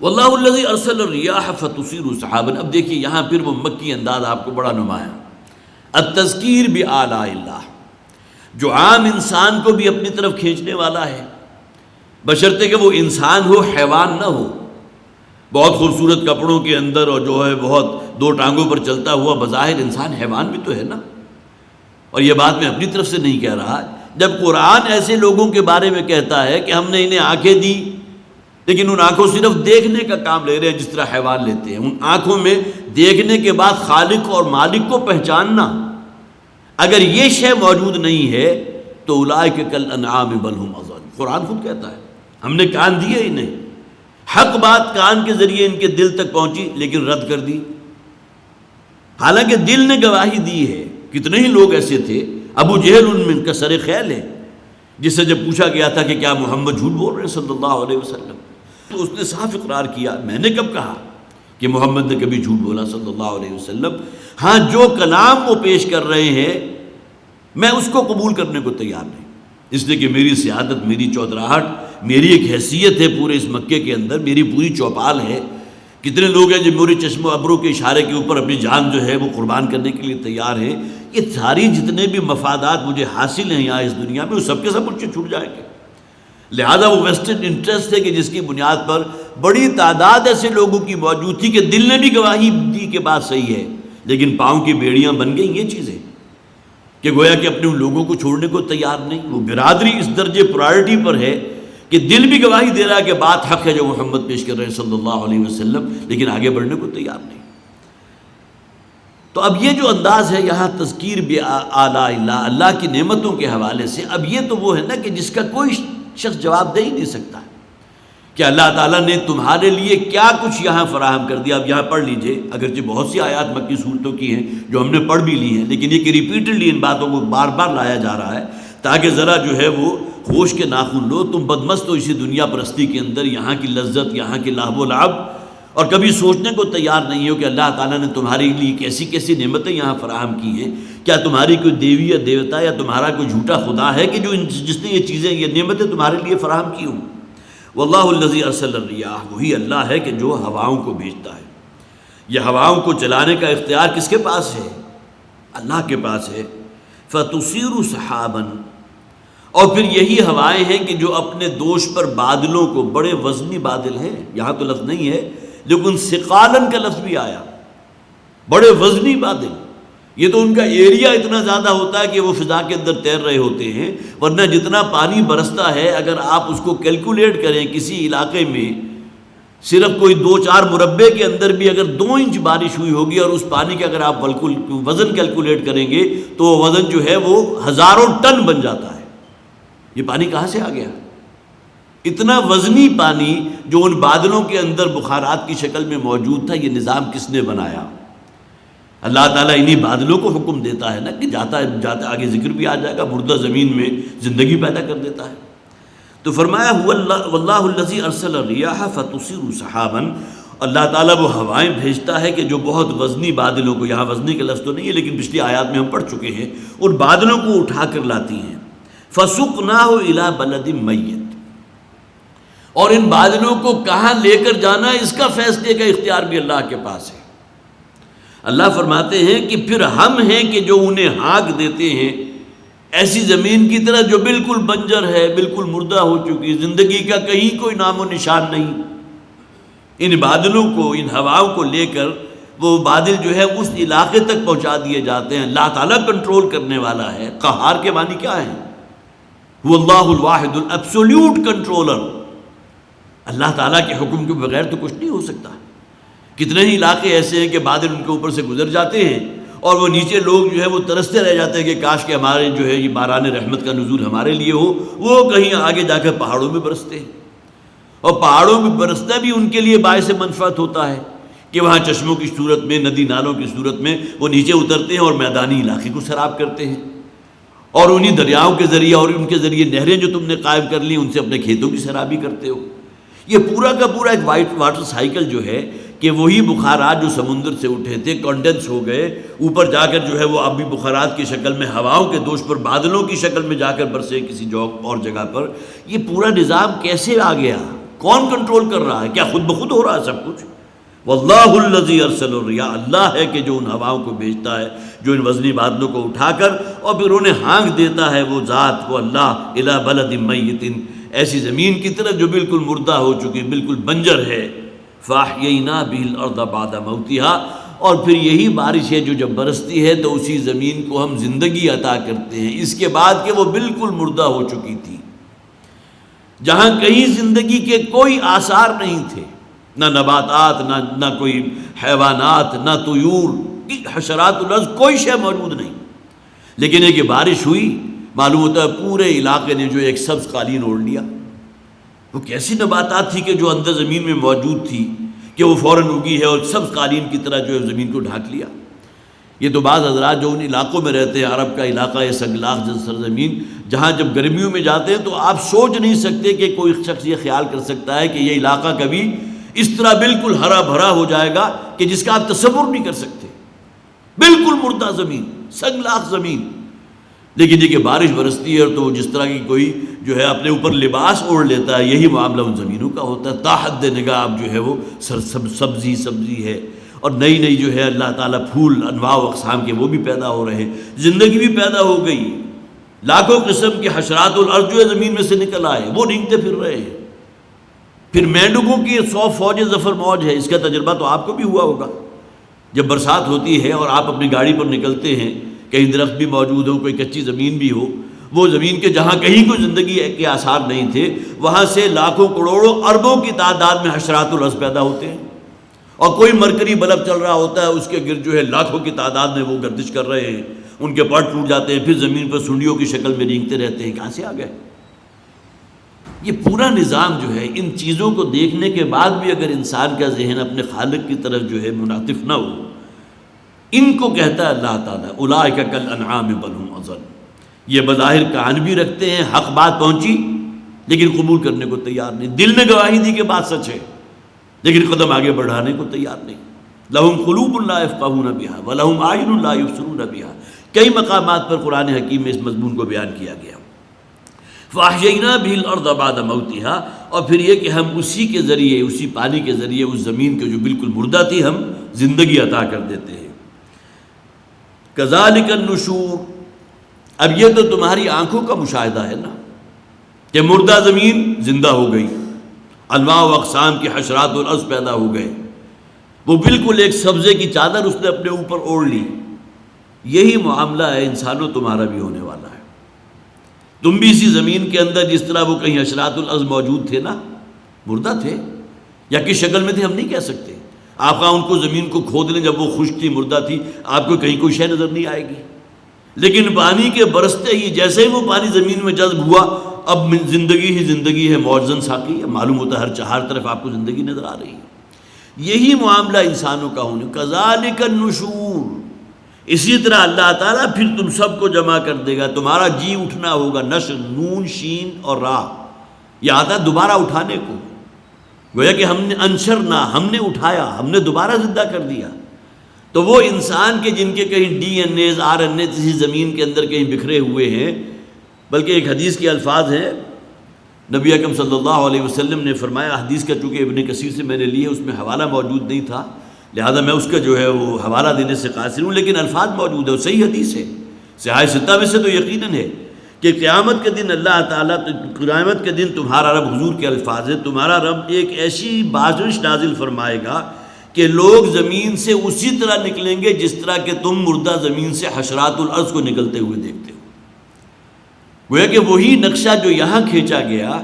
S2: واللہ الذی ارسل الریاح فتثیر سحابا، اب دیکھیے یہاں پھر وہ مکی انداز آپ کو بڑا نمایاں، التذکیر بآلاء اللہ، جو عام انسان کو بھی اپنی طرف کھینچنے والا ہے، بشرطے کہ وہ انسان ہو، حیوان نہ ہو۔ بہت خوبصورت کپڑوں کے اندر اور جو ہے بہت دو ٹانگوں پر چلتا ہوا بظاہر انسان، حیوان بھی تو ہے نا۔ اور یہ بات میں اپنی طرف سے نہیں کہہ رہا، جب قرآن ایسے لوگوں کے بارے میں کہتا ہے کہ ہم نے انہیں آنکھیں دی لیکن ان آنکھوں صرف دیکھنے کا کام لے رہے ہیں جس طرح حیوان لیتے ہیں، ان آنکھوں میں دیکھنے کے بعد خالق اور مالک کو پہچاننا، اگر یہ شے موجود نہیں ہے تو اولئک کالانعام بل هم اضل، قرآن خود کہتا ہے ہم نے کان دیے انہیں، حق بات کان کے ذریعے ان کے دل تک پہنچی لیکن رد کر دی، حالانکہ دل نے گواہی دی ہے۔ کتنے ہی لوگ ایسے تھے، ابو جہل ان میں کا سر خیل ہے، جس سے جب پوچھا گیا تھا کہ کیا محمد جھوٹ بول رہے ہیں صلی اللہ علیہ وسلم، تو اس نے صاف اقرار کیا، میں نے کب کہا کہ محمد نے کبھی جھوٹ بولا صلی اللہ علیہ وسلم، ہاں جو کلام وہ پیش کر رہے ہیں میں اس کو قبول کرنے کو تیار نہیں، اس لیے کہ میری سیادت، میری چودراہٹ، میری ایک حیثیت ہے پورے اس مکے کے اندر، میری پوری چوپال ہے۔ کتنے لوگ ہیں جو میرے چشم و ابرو کے اشارے کے اوپر اپنی جان جو ہے وہ قربان کرنے کے لیے تیار ہیں۔ یہ ساری جتنے بھی مفادات مجھے حاصل ہیں یہاں اس دنیا میں، وہ سب کے سب مجھ سے چھوٹ جائیں گے۔ لہذا وہ ویسٹڈ انٹرسٹ ہے کہ جس کی بنیاد پر بڑی تعداد ایسے لوگوں کی موجود تھی کہ دل نے بھی گواہی دی کہ بات صحیح ہے، لیکن پاؤں کی بیڑیاں بن گئیں یہ چیزیں کہ گویا کہ اپنے ان لوگوں کو چھوڑنے کو تیار نہیں۔ وہ برادری اس درجے پرائرٹی پر ہے کہ دل بھی گواہی دے رہا ہے کہ بات حق ہے جو محمد پیش کر رہے ہیں صلی اللہ علیہ وسلم، لیکن آگے بڑھنے کو تیار نہیں۔ تو اب یہ جو انداز ہے یہاں تذکیر بآلاء اللہ، اللہ کی نعمتوں کے حوالے سے، اب یہ تو وہ ہے نا کہ جس کا کوئی شخص جواب دے ہی نہیں سکتا کہ اللہ تعالیٰ نے تمہارے لیے کیا کچھ یہاں فراہم کر دیا۔ اب یہاں پڑھ لیجئے، اگرچہ بہت سی آیات مکی صورتوں کی ہیں جو ہم نے پڑھ بھی لی ہیں، لیکن یہ کہ ریپیٹڈلی ان باتوں کو بار بار لایا جا رہا ہے تاکہ ذرا جو ہے وہ ہوش کے ناخن لو۔ تم بدمست ہو اسی دنیا پرستی کے اندر، یہاں کی لذت، یہاں کے لہو و لعب، اور کبھی سوچنے کو تیار نہیں ہو کہ اللہ تعالیٰ نے تمہارے لیے کیسی کیسی نعمتیں یہاں فراہم کی ہیں۔ کیا تمہاری کوئی دیوی یا دیوتا یا تمہارا کوئی جھوٹا خدا ہے کہ جو جس نے یہ چیزیں، یہ نعمتیں تمہارے لیے فراہم کی ہوں؟ واللہ الذی ارسل الریاح، وہی اللہ ہے کہ جو ہواؤں کو بھیجتا ہے۔ یہ ہواؤں کو چلانے کا اختیار کس کے پاس ہے؟ اللہ کے پاس ہے۔ فتصیر سحابا، اور پھر یہی ہوائیں ہیں کہ جو اپنے دوش پر بادلوں کو، بڑے وزنی بادل ہیں، یہاں تو لفظ نہیں ہے لیکن ثقالن کا لفظ بھی آیا، بڑے وزنی بادل۔ یہ تو ان کا ایریا اتنا زیادہ ہوتا ہے کہ وہ فضا کے اندر تیر رہے ہوتے ہیں، ورنہ جتنا پانی برستا ہے اگر آپ اس کو کیلکولیٹ کریں کسی علاقے میں، صرف کوئی 2-4 مربع کے اندر بھی اگر 2 انچ بارش ہوئی ہوگی اور اس پانی کا اگر آپ وزن کیلکولیٹ کریں گے تو وزن جو ہے وہ ہزاروں ٹن بن جاتا ہے۔ یہ پانی کہاں سے آ گیا؟ اتنا وزنی پانی جو ان بادلوں کے اندر بخارات کی شکل میں موجود تھا، یہ نظام کس نے بنایا؟ اللہ تعالیٰ انہی بادلوں کو حکم دیتا ہے نا کہ جاتا آگے ذکر بھی آ جائے گا، مردہ زمین میں زندگی پیدا کر دیتا ہے۔ تو فرمایا واللہ الذی ارسل الریاح فتصیر سحابا، اللہ تعالیٰ وہ ہوائیں بھیجتا ہے کہ جو بہت وزنی بادلوں کو، یہاں وزنی کا لفظ تو نہیں ہے لیکن پچھلی آیات میں ہم پڑھ چکے ہیں، ان بادلوں کو اٹھا کر لاتی ہیں۔ فسقناہ الی بلد میت، اور ان بادلوں کو کہاں لے کر جانا اس کا فیصلے کا اختیار بھی اللہ کے پاس ہے۔ اللہ فرماتے ہیں کہ پھر ہم ہیں کہ جو انہیں ہانک دیتے ہیں ایسی زمین کی طرح جو بالکل بنجر ہے، بالکل مردہ ہو چکی، زندگی کا کہیں کوئی نام و نشان نہیں۔ ان بادلوں کو، ان ہواؤں کو لے کر وہ بادل جو ہے اس علاقے تک پہنچا دیے جاتے ہیں۔ اللہ تعالیٰ کنٹرول کرنے والا ہے۔ قہار کے معنی کیا ہے؟ وہ اللہ الواحد الابسولوٹ کنٹرولر۔ اللہ تعالیٰ کے حکم کے بغیر تو کچھ نہیں ہو سکتا۔ کتنے ہی علاقے ایسے ہیں کہ بادل ان کے اوپر سے گزر جاتے ہیں اور وہ نیچے لوگ جو ہے وہ ترستے رہ جاتے ہیں کہ کاش کہ ہمارے جو ہے یہ باران رحمت کا نزول ہمارے لیے ہو. وہ کہیں آگے جا کر پہاڑوں میں برستے ہیں، اور پہاڑوں میں برسنا بھی ان کے لیے باعث منفعت ہوتا ہے کہ وہاں چشموں کی صورت میں، ندی نالوں کی صورت میں وہ نیچے اترتے ہیں اور میدانی علاقے کو سیراب کرتے ہیں، اور انہی دریاؤں کے ذریعے اور ان کے ذریعے نہریں جو تم نے قائم کر لی ان سے اپنے کھیتوں کی سیرابی کرتے ہو. یہ پورا کا پورا ایک واٹر سائیکل جو ہے کہ وہی بخارات جو سمندر سے اٹھے تھے کنڈنس ہو گئے، اوپر جا کر جو ہے وہ ابھی بخارات کی شکل میں ہواؤں کے دوش پر بادلوں کی شکل میں جا کر برسے کسی اور جگہ پر. یہ پورا نظام کیسے آ گیا؟ کون کنٹرول کر رہا ہے؟ کیا خود بخود ہو رہا ہے سب کچھ؟ واللہ الذی ارسل الریاح، اللہ ہے کہ جو ان ہواؤں کو بھیجتا ہے، جو ان وزنی بادلوں کو اٹھا کر اور پھر انہیں ہانک دیتا ہے، وہ ذات، وہ اللہ، الی بلد میت، ایسی زمین کی طرف جو بالکل مردہ ہو چکی، بالکل بنجر ہے. فاحیینا بہ الارض بعد موتها، اور پھر یہی بارش ہے جو جب برستی ہے تو اسی زمین کو ہم زندگی عطا کرتے ہیں اس کے بعد کہ وہ بالکل مردہ ہو چکی تھی، جہاں کہیں زندگی کے کوئی آثار نہیں تھے، نہ نباتات، نہ کوئی حیوانات، نہ طیور، حشرات الارض، کوئی شے موجود نہیں. لیکن ایک بارش ہوئی، معلوم ہوتا ہے پورے علاقے نے جو ایک سبز قالین اوڑھ لیا. وہ کیسی نباتات تھی کہ جو اندر زمین میں موجود تھی کہ وہ فوراً اگی ہے اور سبز قالین کی طرح جو ہے زمین کو ڈھانک لیا. یہ تو بعض حضرات جو ان علاقوں میں رہتے ہیں، عرب کا علاقہ ہے سنگلاخ سرزمین، جہاں جب گرمیوں میں جاتے ہیں تو آپ سوچ نہیں سکتے کہ کوئی شخص یہ خیال کر سکتا ہے کہ یہ علاقہ کبھی اس طرح بالکل ہرا بھرا ہو جائے گا کہ جس کا آپ تصور نہیں کر سکتے. بالکل مردہ زمین، سنگلاخ زمین. لیکن یہ کہ بارش برستی ہے تو جس طرح کی کوئی جو ہے اپنے اوپر لباس اوڑھ لیتا ہے، یہی معاملہ ان زمینوں کا ہوتا ہے. تاحد نگاہ اب جو ہے وہ سبزی ہے، اور نئی نئی جو ہے اللہ تعالیٰ پھول انواع و اقسام کے وہ بھی پیدا ہو رہے ہیں، زندگی بھی پیدا ہو گئی. لاکھوں قسم کے حشرات الارض جو ہے زمین میں سے نکل آئے، وہ رینگتے پھر رہے ہیں. پھر مینڈکوں کی 100 فوج ظفر موج ہے. اس کا تجربہ تو آپ کو بھی ہوا ہوگا. جب برسات ہوتی ہے اور آپ اپنی گاڑی پر نکلتے ہیں، کہیں درخت بھی موجود ہو، کوئی کچی زمین بھی ہو، وہ زمین کے جہاں کہیں کوئی زندگی کے آثار نہیں تھے، وہاں سے لاکھوں کروڑوں اربوں کی تعداد میں حشرات الارض پیدا ہوتے ہیں. اور کوئی مرکری بلب چل رہا ہوتا ہے، اس کے گرد جو ہے لاکھوں کی تعداد میں وہ گردش کر رہے ہیں، ان کے پر ٹوٹ جاتے ہیں، پھر زمین پر سنڈیوں کی شکل میں رینگتے رہتے ہیں. کہاں سے آ گئے؟ یہ پورا نظام جو ہے، ان چیزوں کو دیکھنے کے بعد بھی اگر انسان کا ذہن اپنے خالق کی طرف جو ہے منعطف نہ ہو، ان کو کہتا ہے اللہ تعالیٰ اولئک کالانعام بل ھم اضل. یہ بظاہر کان بھی رکھتے ہیں، حق بات پہنچی لیکن قبول کرنے کو تیار نہیں. دل نے گواہی دی کہ بات سچ ہے لیکن قدم آگے بڑھانے کو تیار نہیں. لہم قلوب لا یفقہون بہا ولہم اعین لا یبصرون بہا. کئی مقامات پر قرآن حکیم میں اس مضمون کو بیان کیا گیا. فاحیینا بہ الارض بعد موتها، اور پھر یہ کہ ہم اسی کے ذریعے، اسی پانی کے ذریعے اس زمین کے جو بالکل مردہ تھی ہم زندگی عطا کر دیتے ہیں. کذالک النشور، اب یہ تو تمہاری آنکھوں کا مشاہدہ ہے نا کہ مردہ زمین زندہ ہو گئی، انواع و اقسام کی حشرات الارض پیدا ہو گئے، وہ بالکل ایک سبزے کی چادر اس نے اپنے اوپر اوڑھ لی. یہی معاملہ ہے انسانوں تمہارا بھی ہونے والا ہے. تم بھی اسی زمین کے اندر جس طرح وہ کہیں حشرات الارض موجود تھے نا، مردہ تھے یا کس شکل میں تھے ہم نہیں کہہ سکتے. آپ ان کو زمین کو کھود لیں، جب وہ خشک تھی، مردہ تھی، آپ کو کہیں کوئی شے نظر نہیں آئے گی. لیکن پانی کے برستے ہی جیسے ہی وہ پانی زمین میں جذب ہوا، اب زندگی ہی زندگی ہے، موجزن ساقی ہے. معلوم ہوتا ہے ہر طرف آپ کو زندگی نظر آ رہی ہے. یہی معاملہ انسانوں کا ہونے. کذالک النشور، اسی طرح اللہ تعالیٰ پھر تم سب کو جمع کر دے گا، تمہارا جی اٹھنا ہوگا. نشر، نون شین اور را، یہ آتا ہے دوبارہ اٹھانے کو. گویا کہ ہم نے انشرنا، ہم نے اٹھایا، ہم نے دوبارہ زندہ کر دیا. تو وہ انسان کے جن کے کہیں D N As, R N As اسی زمین کے اندر کہیں بکھرے ہوئے ہیں، بلکہ ایک حدیث کے الفاظ ہیں، نبی اکرم صلی اللہ علیہ وسلم نے فرمایا، حدیث کا چونکہ ابن کثیر سے میں نے لی ہے، اس میں حوالہ موجود نہیں تھا، لہذا میں اس کا جو ہے وہ حوالہ دینے سے قاصر ہوں، لیکن الفاظ موجود ہے، وہ صحیح حدیث ہے. صحاح ستہ میں سے تو یقیناً ہے کہ قیامت کے دن اللہ تعالیٰ، قیامت کے دن تمہارا رب، حضور کے الفاظ ہے، تمہارا رب ایک ایسی بارش نازل فرمائے گا کہ لوگ زمین سے اسی طرح نکلیں گے جس طرح کہ تم مردہ زمین سے حشرات الارض کو نکلتے ہوئے دیکھتے ہو. گویا کہ وہی نقشہ جو یہاں کھینچا گیا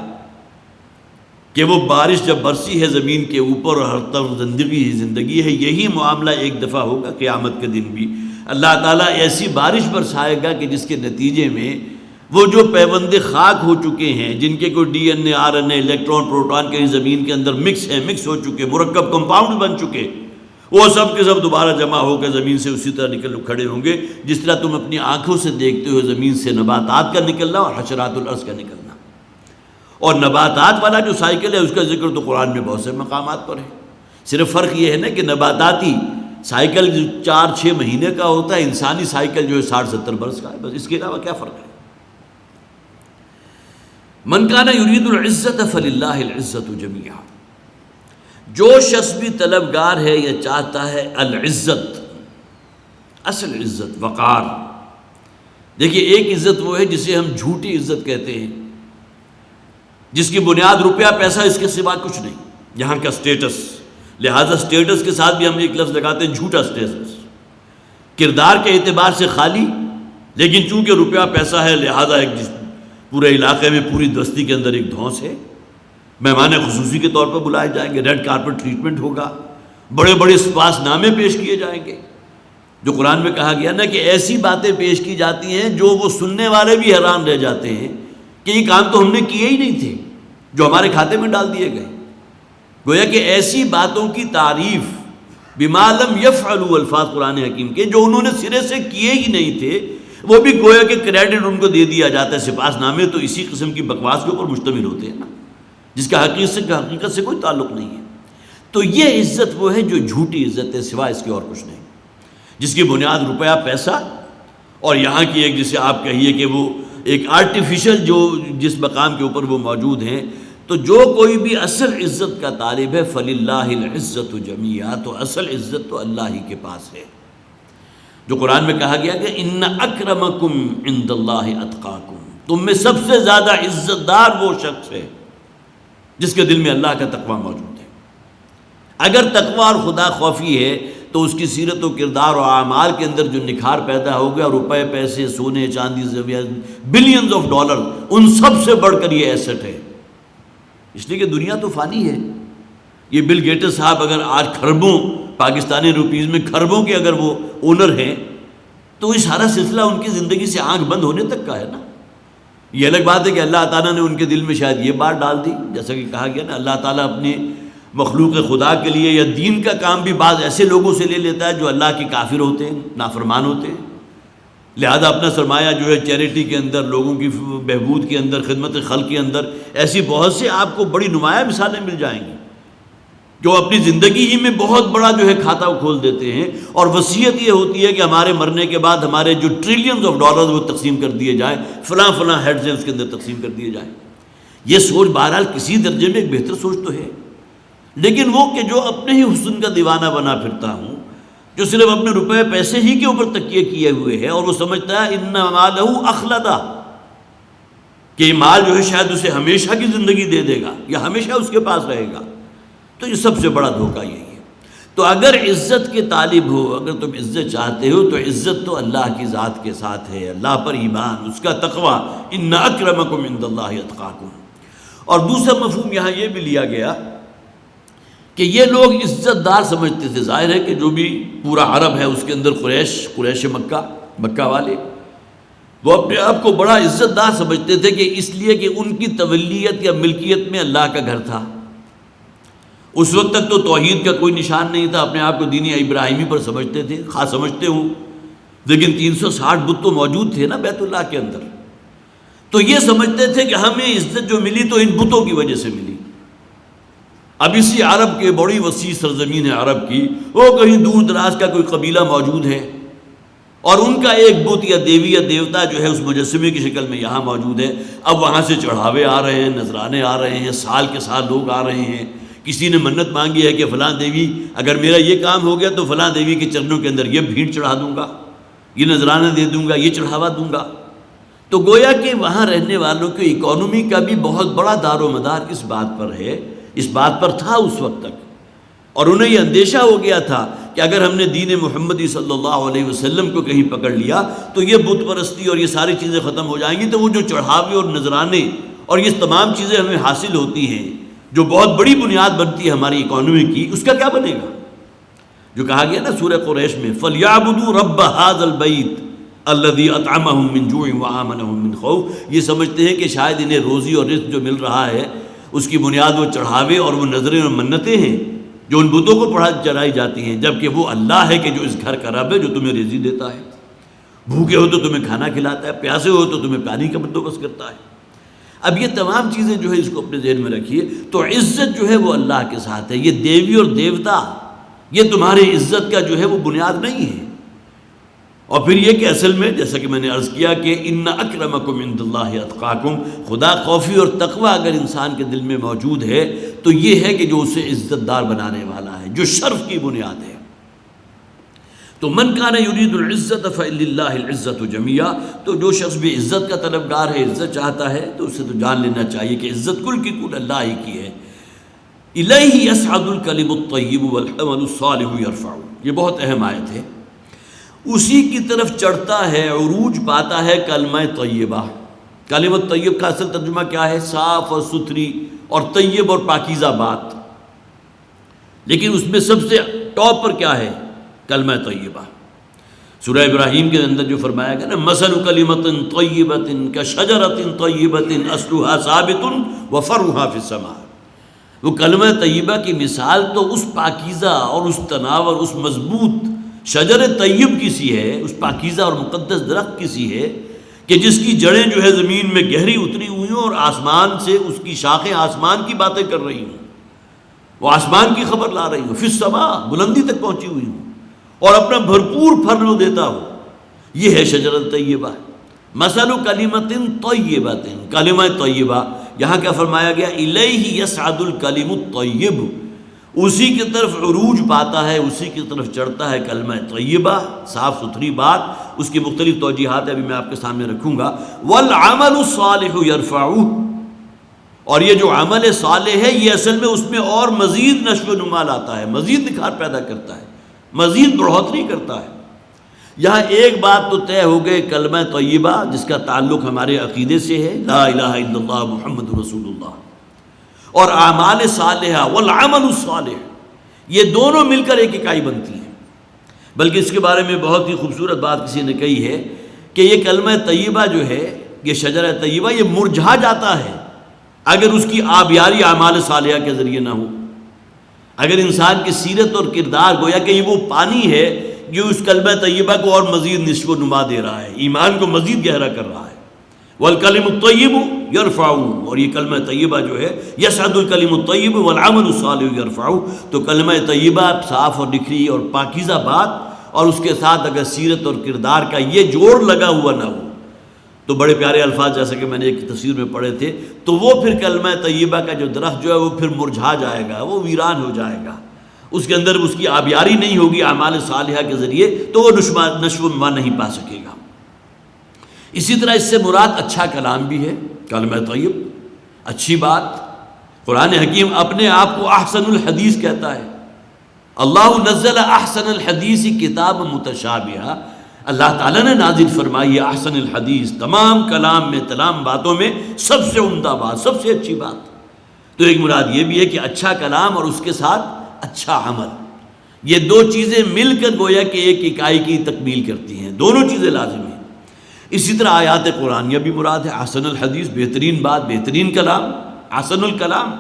S2: کہ وہ بارش جب برسی ہے زمین کے اوپر اور ہر طرف زندگی ہی زندگی ہے، یہی معاملہ ایک دفعہ ہوگا قیامت کے دن بھی. اللہ تعالیٰ ایسی بارش برسائے گا کہ جس کے نتیجے میں وہ جو پیوند خاک ہو چکے ہیں، جن کے کوئی D N A R N A electron proton کہیں زمین کے اندر مکس ہو چکے، مرکب کمپاؤنڈ بن چکے، وہ سب کے سب دوبارہ جمع ہو کر زمین سے اسی طرح نکل کھڑے ہوں گے جس طرح تم اپنی آنکھوں سے دیکھتے ہو زمین سے نباتات کا نکلنا اور حشرات الارض کا نکلنا۔ اور نباتات والا جو سائیکل ہے اس کا ذکر تو قرآن میں بہت سے مقامات پر ہے، صرف فرق یہ ہے نا کہ نباتاتی سائیکل جو 4-6 مہینے کا ہوتا ہے، انسانی سائیکل جو ہے 60-70 برس کا ہے، بس اس کے علاوہ کیا فرق ہے؟ من کان یرید العزت فللہ العزت جمیعا، جو شخص بھی طلبگار ہے یا چاہتا ہے العزت، اصل عزت، وقار۔ دیکھیے ایک عزت وہ ہے جسے ہم جھوٹی عزت کہتے ہیں، جس کی بنیاد روپیہ پیسہ، اس کے سوا کچھ نہیں، یہاں کا سٹیٹس، لہذا سٹیٹس کے ساتھ بھی ہم ایک لفظ لگاتے ہیں جھوٹا سٹیٹس، کردار کے اعتبار سے خالی، لیکن چونکہ روپیہ پیسہ ہے لہذا ایک پورے علاقے میں پوری بستی کے اندر ایک دھونس ہے، مہمان خصوصی کے طور پر بلائے جائیں گے، ریڈ کارپٹ ٹریٹمنٹ ہوگا، بڑے بڑے سپاس نامے پیش کیے جائیں گے، جو قرآن میں کہا گیا نا کہ ایسی باتیں پیش کی جاتی ہیں جو وہ سننے والے بھی حیران رہ جاتے ہیں کہ یہ کام تو ہم نے کیے ہی نہیں تھے جو ہمارے کھاتے میں ڈال دیے گئے۔ گویا کہ ایسی باتوں کی تعریف بما لم یفعلوا، الفاظ قرآن حکیم کے، جو انہوں نے سرے سے کیے ہی نہیں تھے، وہ بھی گویا کہ کریڈٹ ان کو دے دیا جاتا ہے۔ سپاس نامے تو اسی قسم کی بکواس کے اوپر مشتمل ہوتے ہیں نا، جس کا حقیقت سے کوئی تعلق نہیں ہے۔ تو یہ عزت وہ ہے جو جھوٹی عزت ہے، سوا اس کے اور کچھ نہیں، جس کی بنیاد روپیہ پیسہ، اور یہاں کی ایک جسے آپ کہیے کہ وہ ایک آرٹیفیشل جو جس مقام کے اوپر وہ موجود ہیں۔ تو جو کوئی بھی اصل عزت کا طالب ہے فللہ العزت جمیعا، تو اصل عزت تو اللہ ہی کے پاس ہے، جو قرآن میں کہا گیا کہ ان اکرمکم عند اللہ اتقاکم، تم میں سب سے زیادہ عزت دار وہ شخص ہے جس کے دل میں اللہ کا تقوی موجود ہے۔ اگر تقوی اور خدا خوفی ہے تو اس کی سیرت و کردار و اعمال کے اندر جو نکھار پیدا ہو گیا، روپے پیسے سونے چاندی بلینز آف ڈالر، ان سب سے بڑھ کر یہ ایسٹ ہے، اس لیے کہ دنیا تو فانی ہے۔ یہ بل گیٹس صاحب اگر آج کھربوں پاکستانی روپیز میں کھربوں کے اگر وہ اونر ہیں تو یہ سارا سلسلہ ان کی زندگی سے آنکھ بند ہونے تک کا ہے نا۔ یہ الگ بات ہے کہ اللہ تعالیٰ نے ان کے دل میں شاید یہ بات ڈال دی، جیسا کہ کہا گیا نا اللہ تعالیٰ اپنی مخلوق خدا کے لیے یا دین کا کام بھی بعض ایسے لوگوں سے لے لیتا ہے جو اللہ کے کافر ہوتے ہیں، نافرمان ہوتے ہیں، لہذا اپنا سرمایہ جو ہے چیریٹی کے اندر، لوگوں کی بہبود کے اندر، خدمت خلق کے اندر، ایسی بہت سے آپ کو بڑی نمایاں مثالیں مل جائیں گی جو اپنی زندگی ہی میں بہت بڑا جو ہے کھاتہ کھول دیتے ہیں، اور وصیت یہ ہوتی ہے کہ ہمارے مرنے کے بعد ہمارے جو ٹریلینز آف ڈالرز وہ تقسیم کر دیے جائیں، فلاں فلاں ہیڈز اس کے اندر تقسیم کر دیے جائیں۔ یہ سوچ بہرحال کسی درجے میں ایک بہتر سوچ تو ہے، لیکن وہ کہ جو اپنے ہی حسن کا دیوانہ بنا پھرتا ہوں، جو صرف اپنے روپے پیسے ہی کے اوپر تکیے کیے ہوئے ہے، اور وہ سمجھتا ہے ان مالہ اخلدہ، کہ یہ مال جو ہے شاید اسے ہمیشہ کی زندگی دے دے گا یا ہمیشہ اس کے پاس رہے گا، تو یہ سب سے بڑا دھوکہ یہی ہے۔ تو اگر عزت کے طالب ہو، اگر تم عزت چاہتے ہو، تو عزت تو اللہ کی ذات کے ساتھ ہے، اللہ پر ایمان، اس کا تقوی، ان اکرمکم عند اللہ اتقاکم۔ اور دوسرا مفہوم یہاں یہ بھی لیا گیا کہ یہ لوگ عزت دار سمجھتے تھے، ظاہر ہے کہ جو بھی پورا عرب ہے اس کے اندر قریش مکہ والے، وہ اپنے آپ کو بڑا عزت دار سمجھتے تھے، کہ اس لیے کہ ان کی تولیت یا ملکیت میں اللہ کا گھر تھا۔ اس وقت تک تو توحید کا کوئی نشان نہیں تھا، اپنے آپ کو دینی ابراہیمی پر سمجھتے تھے، خاص سمجھتے ہوں، لیکن 360 بت تو موجود تھے نا بیت اللہ کے اندر، تو یہ سمجھتے تھے کہ ہمیں عزت جو ملی تو ان بتوں کی وجہ سے ملی۔ اب اسی عرب کے بڑی وسیع سرزمین ہے عرب کی، وہ کہیں دور دراز کا کوئی قبیلہ موجود ہے، اور ان کا ایک بت یا دیوی یا دیوتا جو ہے اس مجسمے کی شکل میں یہاں موجود ہے۔ اب وہاں سے چڑھاوے آ رہے ہیں، نذرانے آ رہے ہیں، سال کے سال لوگ آ رہے ہیں، کسی نے منت مانگی ہے کہ فلاں دیوی اگر میرا یہ کام ہو گیا تو فلاں دیوی کے چرنوں کے اندر یہ بھیڑ چڑھا دوں گا، یہ نذرانہ دے دوں گا، یہ چڑھاوا دوں گا۔ تو گویا کہ وہاں رہنے والوں کی اکانومی کا بھی بہت بڑا دار و مدار اس بات پر ہے، اس بات پر تھا اس وقت تک، اور انہیں یہ اندیشہ ہو گیا تھا کہ اگر ہم نے دین محمدی صلی اللہ علیہ وسلم کو کہیں پکڑ لیا تو یہ بت پرستی اور یہ ساری چیزیں ختم ہو جائیں گی، تو وہ جو چڑھاوے اور نذرانے اور یہ تمام چیزیں ہمیں حاصل ہوتی ہیں، جو بہت بڑی بنیاد بنتی ہے ہماری اکانومی کی، اس کا کیا بنے گا؟ جو کہا گیا نا سورہ قریش میں فَلْيَعْبُدُوا رَبَّ هَذَا الْبَيْتِ الَّذِي أَطْعَمَهُم مِّن جُوعٍ وَآمَنَهُم مِّن خَوْفٍ، یہ سمجھتے ہیں کہ شاید انہیں روزی اور رزق جو مل رہا ہے اس کی بنیاد وہ چڑھاوے اور وہ نظریں اور منتیں ہیں جو ان بتوں کو چڑھائی جاتی ہیں، جبکہ وہ اللہ ہے کہ جو اس گھر کا رب ہے، جو تمہیں رزق دیتا ہے، بھوکے ہو تو تمہیں کھانا کھلاتا ہے، پیاسے ہو تو تمہیں پانی کا بندوبست کرتا ہے۔ اب یہ تمام چیزیں جو ہے اس کو اپنے ذہن میں رکھیے، تو عزت جو ہے وہ اللہ کے ساتھ ہے۔ یہ دیوی اور دیوتا یہ تمہاری عزت کا جو ہے وہ بنیاد نہیں ہے۔ اور پھر یہ کہ اصل میں جیسا کہ میں نے عرض کیا کہ ان اکرمکم عند اللہ اتقاکم، خدا خوفی اور تقوی اگر انسان کے دل میں موجود ہے تو یہ ہے کہ جو اسے عزت دار بنانے والا ہے، جو شرف کی بنیاد ہے۔ تو من کان یرید العزت فللہ العزت جمیعا، تو جو شخص بھی عزت کا طلبگار ہے، عزت چاہتا ہے، تو اسے تو جان لینا چاہیے کہ عزت کل کی کل اللہ ہی کی ہے۔ الیہ یصعد الکلم الطیب والعمل الصالح یرفعہ، یہ بہت اہم آیت ہے۔ اسی کی طرف چڑھتا ہے، عروج پاتا ہے کلمہ طیبہ۔ کلمہ طیب کا اصل ترجمہ کیا ہے؟ صاف اور ستھری اور طیب اور پاکیزہ بات، لیکن اس میں سب سے ٹاپ پر کیا ہے؟ کلمہ طیبہ۔ سورہ ابراہیم کے اندر جو فرمایا گیا نا مثل کلمۃ طیبۃ کشجرۃ طیبۃ اصلھا ثابت وفرعھا فی السماء، وہ کلمہ طیبہ کی مثال تو اس پاکیزہ اور اس تناور، اس مضبوط شجر طیب کی سی ہے، اس پاکیزہ اور مقدس درخت کی سی ہے کہ جس کی جڑیں جو ہے زمین میں گہری اتری ہوئی ہوں اور آسمان سے اس کی شاخیں آسمان کی باتیں کر رہی ہوں، وہ آسمان کی خبر لا رہی ہوں، فی السماء بلندی تک پہنچی ہوئی ہوں اور اپنا بھرپور پھل دیتا ہوں۔ یہ ہے شجرۃ طیبہ۔ مثل کلمۃ طیبۃ، کلمہ طیبہ، یہاں کیا فرمایا گیا؟ الیہ یصعد الکلم الطیب، اسی کی طرف عروج پاتا ہے، اسی کی طرف چڑھتا ہے کلمہ طیبہ، صاف ستھری بات۔ اس کی مختلف توجیحات ابھی میں آپ کے سامنے رکھوں گا۔ والعمل الصالح یرفعہ، اور یہ جو عمل صالح ہے یہ اصل میں اس میں اور مزید نشو و نما لاتا ہے، مزید نکھار پیدا کرتا ہے، مزید بڑھوتری کرتا ہے۔ یہاں ایک بات تو طے ہو گئے کلمہ طیبہ جس کا تعلق ہمارے عقیدے سے ہے، لا الہ الا اللہ محمد رسول اللہ، اور اعمال صالحہ والعمل الصالح، یہ دونوں مل کر ایک اکائی بنتی ہیں۔ بلکہ اس کے بارے میں بہت ہی خوبصورت بات کسی نے کہی ہے کہ یہ کلمہ طیبہ جو ہے، یہ شجرہ طیبہ، یہ مرجھا جاتا ہے اگر اس کی آبیاری اعمال صالحہ کے ذریعے نہ ہو۔ اگر انسان کی سیرت اور کردار گویا کہ یہ وہ پانی ہے جو اس کلمہ طیبہ کو اور مزید نشو و نما دے رہا ہے، ایمان کو مزید گہرا کر رہا ہے۔ والکلم الطیب یرفعہ، اور یہ کلمہ طیبہ جو ہے یصعد الکلم الطیب والعمل الصالح یرفعہ، تو کلمہ طیبہ صاف اور نکھری اور پاکیزہ بات، اور اس کے ساتھ اگر سیرت اور کردار کا یہ جوڑ لگا ہوا نہ ہو تو بڑے پیارے الفاظ جیسے کہ میں نے ایک تفسیر میں پڑھے تھے، تو وہ پھر کلمہ طیبہ کا جو درخت جو ہے وہ پھر مرجھا جائے گا، وہ ویران ہو جائے گا، اس کے اندر اس کی آبیاری نہیں ہوگی اعمال صالحہ کے ذریعے، تو وہ نشو و نما نہیں پا سکے گا۔ اسی طرح اس سے مراد اچھا کلام بھی ہے، کلمہ طیب اچھی بات۔ قرآن حکیم اپنے آپ کو احسن الحدیث کہتا ہے، اللہ نزل احسن الحدیث کتاب متشابہہ، اللہ تعالیٰ نے نازل فرمائی احسن الحدیث، تمام کلام میں، تمام باتوں میں سب سے عمدہ بات، سب سے اچھی بات۔ تو ایک مراد یہ بھی ہے کہ اچھا کلام اور اس کے ساتھ اچھا عمل، یہ دو چیزیں مل کر گویا کہ ایک اکائی کی تکمیل کرتی ہیں، دونوں چیزیں لازم ہیں۔ اسی طرح آیات قرآنیہ بھی مراد ہے، احسن الحدیث بہترین بات، بہترین کلام، احسن الکلام،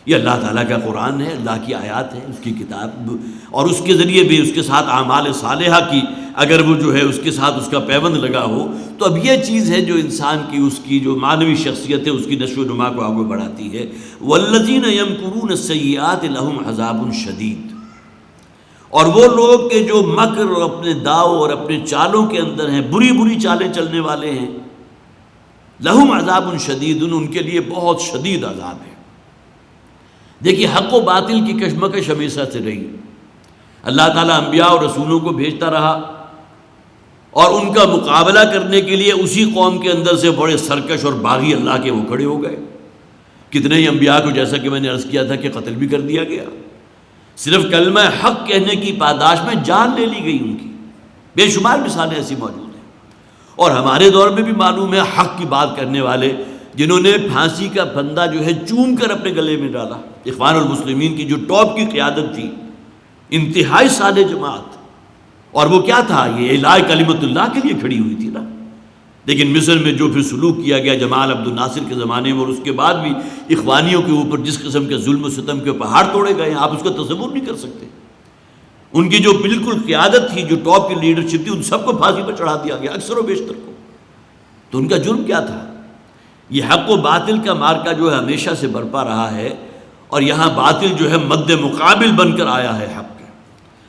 S2: یہ اللہ تعالیٰ کا قرآن ہے، اللہ کی آیات ہے، اس کی کتاب، اور اس کے ذریعے بھی اس کے ساتھ اعمال صالحہ کی اگر وہ جو ہے اس کے ساتھ اس کا پیوند لگا ہو، تو اب یہ چیز ہے جو انسان کی اس کی جو معنوی شخصیت ہے اس کی نشو و نما کو آگے بڑھاتی ہے۔ والذین یمکرون السیئات لہم عذاب شدید، اور وہ لوگ کہ جو مکر اور اپنے داؤ اور اپنے چالوں کے اندر ہیں، بری بری چالیں چلنے والے ہیں، لہم عذاب شدید، ان کے لیے بہت شدید عذاب ہے۔ دیکھیے حق و باطل کی کشمکش ہمیشہ سے رہی، اللہ تعالیٰ انبیاء اور رسولوں کو بھیجتا رہا، اور ان کا مقابلہ کرنے کے لیے اسی قوم کے اندر سے بڑے سرکش اور باغی اللہ کے وہ کھڑے ہو گئے۔ کتنے ہی انبیاء کو جیسا کہ میں نے عرض کیا تھا کہ قتل بھی کر دیا گیا، صرف کلمہ حق کہنے کی پاداش میں جان لے لی گئی ان کی۔ بے شمار مثالیں ایسی موجود ہیں، اور ہمارے دور میں بھی معلوم ہے حق کی بات کرنے والے جنہوں نے پھانسی کا پھندا جو ہے چوم کر اپنے گلے میں ڈالا۔ اخوان المسلمین کی جو ٹاپ کی قیادت تھی، انتہائی صالح جماعت. اور وہ کیا تھا؟ یہ اعلاء کلمت اللہ کے لیے کھڑی ہوئی تھی نا. لیکن مصر میں جو پھر سلوک کیا گیا جمال عبد الناصر کے زمانے میں، اور اس کے بعد بھی اخوانیوں کے اوپر جس قسم کے ظلم و ستم کے پہاڑ توڑے گئے ہیں، آپ اس کا تصور نہیں کر سکتے. ان کی جو بالکل قیادت تھی، جو ٹاپ کی لیڈرشپ تھی، ان سب کو پھانسی پر چڑھا دیا گیا، اکثر و بیشتر کو. تو ان کا جرم کیا تھا؟ یہ حق و باطل کا مارکا جو ہے ہمیشہ سے برپا رہا ہے، اور یہاں باطل جو ہے مد مقابل بن کر آیا ہے حق کے.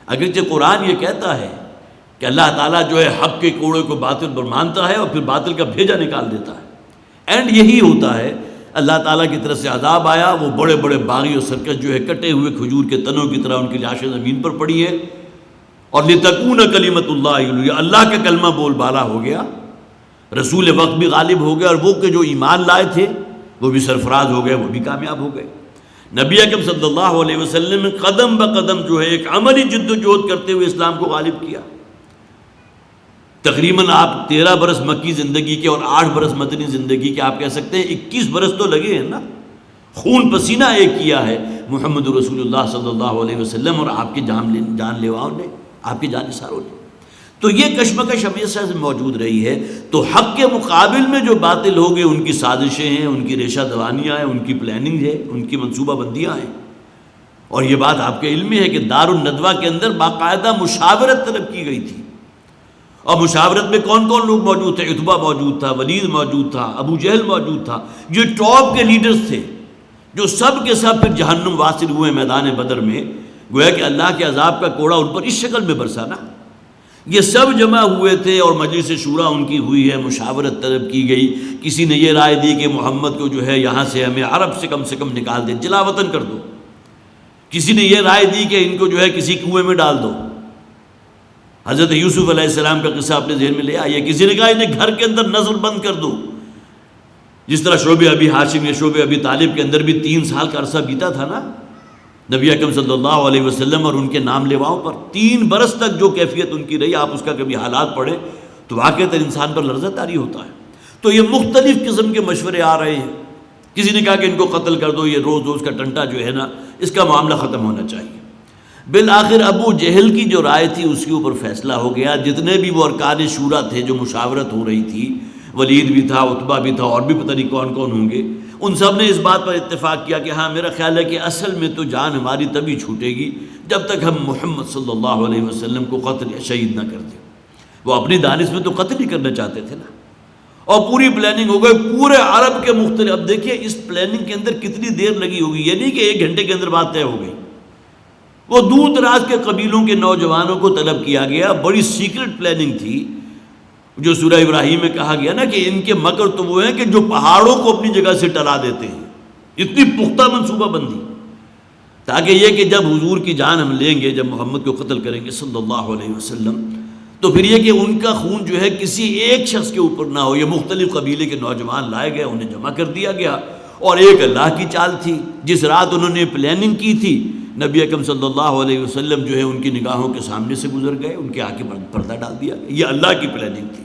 S2: اگرچہ قرآن یہ کہتا ہے کہ اللہ تعالیٰ جو ہے حق کے کوڑے کو باطل پر مانتا ہے اور پھر باطل کا بھیجا نکال دیتا ہے. اینڈ یہی ہوتا ہے. اللہ تعالیٰ کی طرف سے عذاب آیا، وہ بڑے بڑے باغی اور سرکش جو ہے کٹے ہوئے کھجور کے تنوں کی طرح ان کی لاشیں زمین پر پڑی ہے. اور لِتَكُونَ كَلِمَةُ اللَّهِ الْعُلْيَا، اللہ کا کلمہ بول بالا ہو گیا، رسول وقت بھی غالب ہو گئے، اور وہ کہ جو ایمان لائے تھے وہ بھی سرفراز ہو گئے، وہ بھی کامیاب ہو گئے. نبی اکرم صلی اللہ علیہ وسلم نے قدم بقدم جو ہے ایک عملی جد و جہد کرتے ہوئے اسلام کو غالب کیا. تقریباً آپ 13 برس مکی زندگی کے اور 8 برس مدنی زندگی کے، آپ کہہ سکتے ہیں 21 برس تو لگے ہیں نا. خون پسینہ ایک کیا ہے محمد رسول اللہ صلی اللہ علیہ وسلم اور آپ کے جان لیواؤں نے، آپ کے جانثاروں نے. تو یہ کشمکش ہمیشہ سے موجود رہی ہے. تو حق کے مقابل میں جو باطل ہو گئے، ان کی سازشیں ہیں، ان کی ریشہ دوانیاں ہیں، ان کی پلاننگ ہے، ان کی منصوبہ بندیاں ہیں. اور یہ بات آپ کے علم میں ہے کہ دار الندوہ کے اندر باقاعدہ مشاورت طلب کی گئی تھی. اور مشاورت میں کون کون لوگ موجود تھے؟ عتبہ موجود تھا، ولید موجود تھا، ابو جہل موجود تھا. یہ ٹاپ کے لیڈرز تھے جو سب کے سب پھر جہنم واصل ہوئے میدان بدر میں. گویا کہ اللہ کے عذاب کا کوڑا ان پر اس شکل میں برسا نا. یہ سب جمع ہوئے تھے اور مجلس شورا ان کی ہوئی ہے، مشاورت طلب کی گئی. کسی نے یہ رائے دی کہ محمد کو جو ہے یہاں سے ہمیں عرب سے کم نکال دے، جلا وطن کر دو. کسی نے یہ رائے دی کہ ان کو جو ہے کسی کنویں میں ڈال دو. حضرت یوسف علیہ السلام کا قصہ اپنے ذہن میں لے آئیے. کسی نے کہا انہیں گھر کے اندر نظر بند کر دو. جس طرح شعبہ ابی ہاشم یا شعبہ ابی طالب کے اندر بھی 3 سال کا عرصہ بیتا تھا نا نبی اکرم صلی اللہ علیہ وسلم اور ان کے نام لیواؤں پر. 3 برس تک جو کیفیت ان کی رہی، آپ اس کا کبھی حالات پڑھیں تو واقعتاً انسان پر لرزہ طاری ہوتا ہے. تو یہ مختلف قسم کے مشورے آ رہے ہیں. کسی نے کہا کہ ان کو قتل کر دو، یہ روز کا ٹنٹا جو ہے نا، اس کا معاملہ ختم ہونا چاہیے. بالآخر ابو جہل کی جو رائے تھی اس کے اوپر فیصلہ ہو گیا. جتنے بھی وہ ارکان شورا تھے جو مشاورت ہو رہی تھی، ولید بھی تھا، عتبہ بھی تھا، اور بھی پتہ نہیں کون کون ہوں گے، ان سب نے اس بات پر اتفاق کیا کہ ہاں میرا خیال ہے کہ اصل میں تو جان ہماری تبھی چھوٹے گی جب تک ہم محمد صلی اللہ علیہ وسلم کو قتل یا شہید نہ کر دیں. وہ اپنی دانش میں تو قتل ہی کرنا چاہتے تھے نا. اور پوری پلاننگ ہو گئی پورے عرب کے مختلف. اب دیکھیے اس پلاننگ کے اندر کتنی دیر لگی ہوگی. یہ نہیں کہ 1 گھنٹے کے اندر بات طے ہو گئی. وہ دور دراز کے قبیلوں کے نوجوانوں کو طلب کیا گیا. بڑی سیکرٹ پلاننگ تھی. جو سورہ ابراہیم میں کہا گیا نا کہ ان کے مکر تو وہ ہیں کہ جو پہاڑوں کو اپنی جگہ سے ٹلا دیتے ہیں. اتنی پختہ منصوبہ بندی، تاکہ یہ کہ جب حضور کی جان ہم لیں گے، جب محمد کو قتل کریں گے صلی اللہ علیہ وسلم، تو پھر یہ کہ ان کا خون جو ہے کسی ایک شخص کے اوپر نہ ہو. یہ مختلف قبیلے کے نوجوان لائے گئے، انہیں جمع کر دیا گیا. اور ایک اللہ کی چال تھی. جس رات انہوں نے پلاننگ کی تھی، نبی اکرم صلی اللہ علیہ وسلم جو ہے ان کی نگاہوں کے سامنے سے گزر گئے، ان کے آنکھیں پر پردہ ڈال دیا گیا. یہ اللہ کی پلاننگ تھی.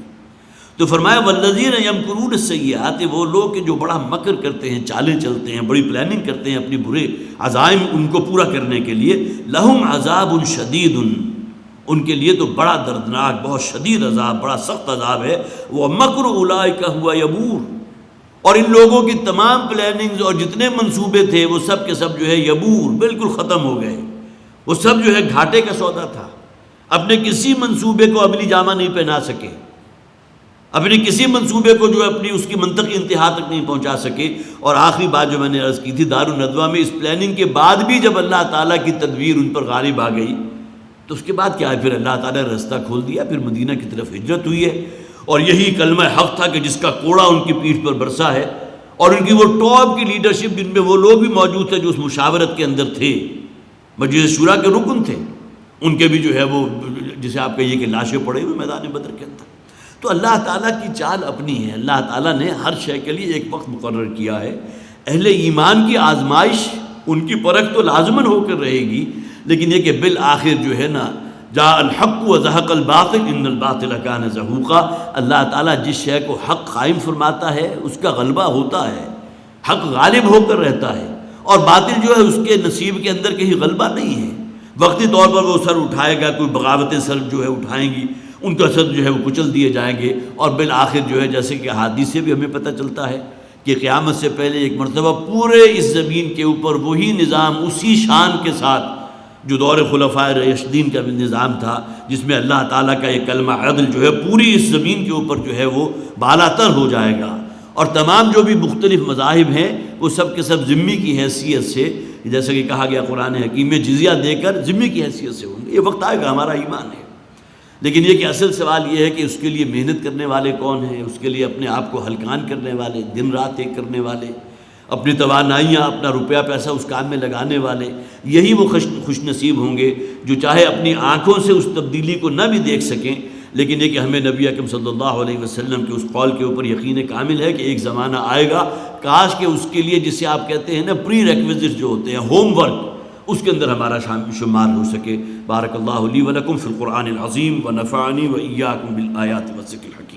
S2: تو فرمایا والذین یمکرون السیئات، وہ لوگ کہ جو بڑا مکر کرتے ہیں، چالیں چلتے ہیں، بڑی پلاننگ کرتے ہیں اپنی برے عزائم ان کو پورا کرنے کے لیے، لہم عذاب شدید، ان کے لیے تو بڑا دردناک، بہت شدید عذاب، بڑا سخت عذاب ہے. وہ مکر اولئک ہوا یبور، اور ان لوگوں کی تمام پلاننگز اور جتنے منصوبے تھے وہ سب کے سب جو ہے یبور، بالکل ختم ہو گئے. وہ سب جو ہے گھاٹے کا سودا تھا. اپنے کسی منصوبے کو عملی جامہ نہیں پہنا سکے، اپنے کسی منصوبے کو جو ہے اپنی اس کی منطقی انتہا تک نہیں پہنچا سکے. اور آخری بات جو میں نے عرض کی تھی، دار الندوہ میں اس پلاننگ کے بعد بھی جب اللہ تعالیٰ کی تدبیر ان پر غالب آ گئی تو اس کے بعد کیا ہے، پھر اللہ تعالیٰ نے رستہ کھول دیا. پھر مدینہ کی طرف ہجرت ہوئی ہے. اور یہی کلمہ حق تھا کہ جس کا کوڑا ان کی پیٹھ پر برسا ہے. اور ان کی وہ ٹاپ کی لیڈرشپ، جن میں وہ لوگ بھی موجود تھے جو اس مشاورت کے اندر تھے، مجلس شورا کے رکن تھے، ان کے بھی جو ہے وہ جسے آپ کہیے کہ لاشیں پڑے ہوئے میدان بدر کے اندر. تو اللہ تعالیٰ کی چال اپنی ہے. اللہ تعالیٰ نے ہر شے کے لیے ایک وقت مقرر کیا ہے. اہل ایمان کی آزمائش، ان کی پرکھ تو لازماً ہو کر رہے گی، لیکن یہ کہ بالآخر جو ہے نا جاء الحق وزهق الباطل ان الباطل كان زهوقا. اللہ تعالیٰ جس شے کو حق قائم فرماتا ہے اس کا غلبہ ہوتا ہے، حق غالب ہو کر رہتا ہے، اور باطل جو ہے اس کے نصیب کے اندر کہیں غلبہ نہیں ہے. وقتی طور پر وہ سر اٹھائے گا، کوئی بغاوتیں سر جو ہے اٹھائیں گی، ان کا سر جو ہے وہ کچل دیے جائیں گے، اور بالآخر جو ہے جیسے کہ احادیث سے بھی ہمیں پتہ چلتا ہے کہ قیامت سے پہلے ایک مرتبہ پورے اس زمین کے اوپر وہی نظام اسی شان کے ساتھ جو دور خلفائے راشدین کا نظام تھا، جس میں اللہ تعالیٰ کا یہ کلمہ عدل جو ہے پوری اس زمین کے اوپر جو ہے وہ بالا تر ہو جائے گا، اور تمام جو بھی مختلف مذاہب ہیں وہ سب کے سب ذمہ کی حیثیت سے، جیسا کہ کہا گیا قرآن حکیم میں، جزیہ دے کر ذمہ کی حیثیت سے ہوں گے۔ یہ وقت آئے گا، ہمارا ایمان ہے، لیکن یہ کہ اصل سوال یہ ہے کہ اس کے لیے محنت کرنے والے کون ہیں، اس کے لیے اپنے آپ کو ہلکان کرنے والے، دن رات ایک کرنے والے، اپنی توانائیاں، اپنا روپیہ پیسہ اس کام میں لگانے والے، یہی وہ خوش نصیب ہوں گے جو چاہے اپنی آنکھوں سے اس تبدیلی کو نہ بھی دیکھ سکیں، لیکن یہ کہ ہمیں نبی اکرم صلی اللہ علیہ وسلم کے اس قول کے اوپر یقین کامل ہے کہ ایک زمانہ آئے گا، کاش کہ اس کے لیے جسے آپ کہتے ہیں نا پری ریکویزٹ جو ہوتے ہیں، ہوم ورک، اس کے اندر ہمارا شمار ہو سکے۔ بارک اللہ لی و لکم فی القرآن العظیم و نفعنی و ایاکم بالآیات والذکر الحکیم۔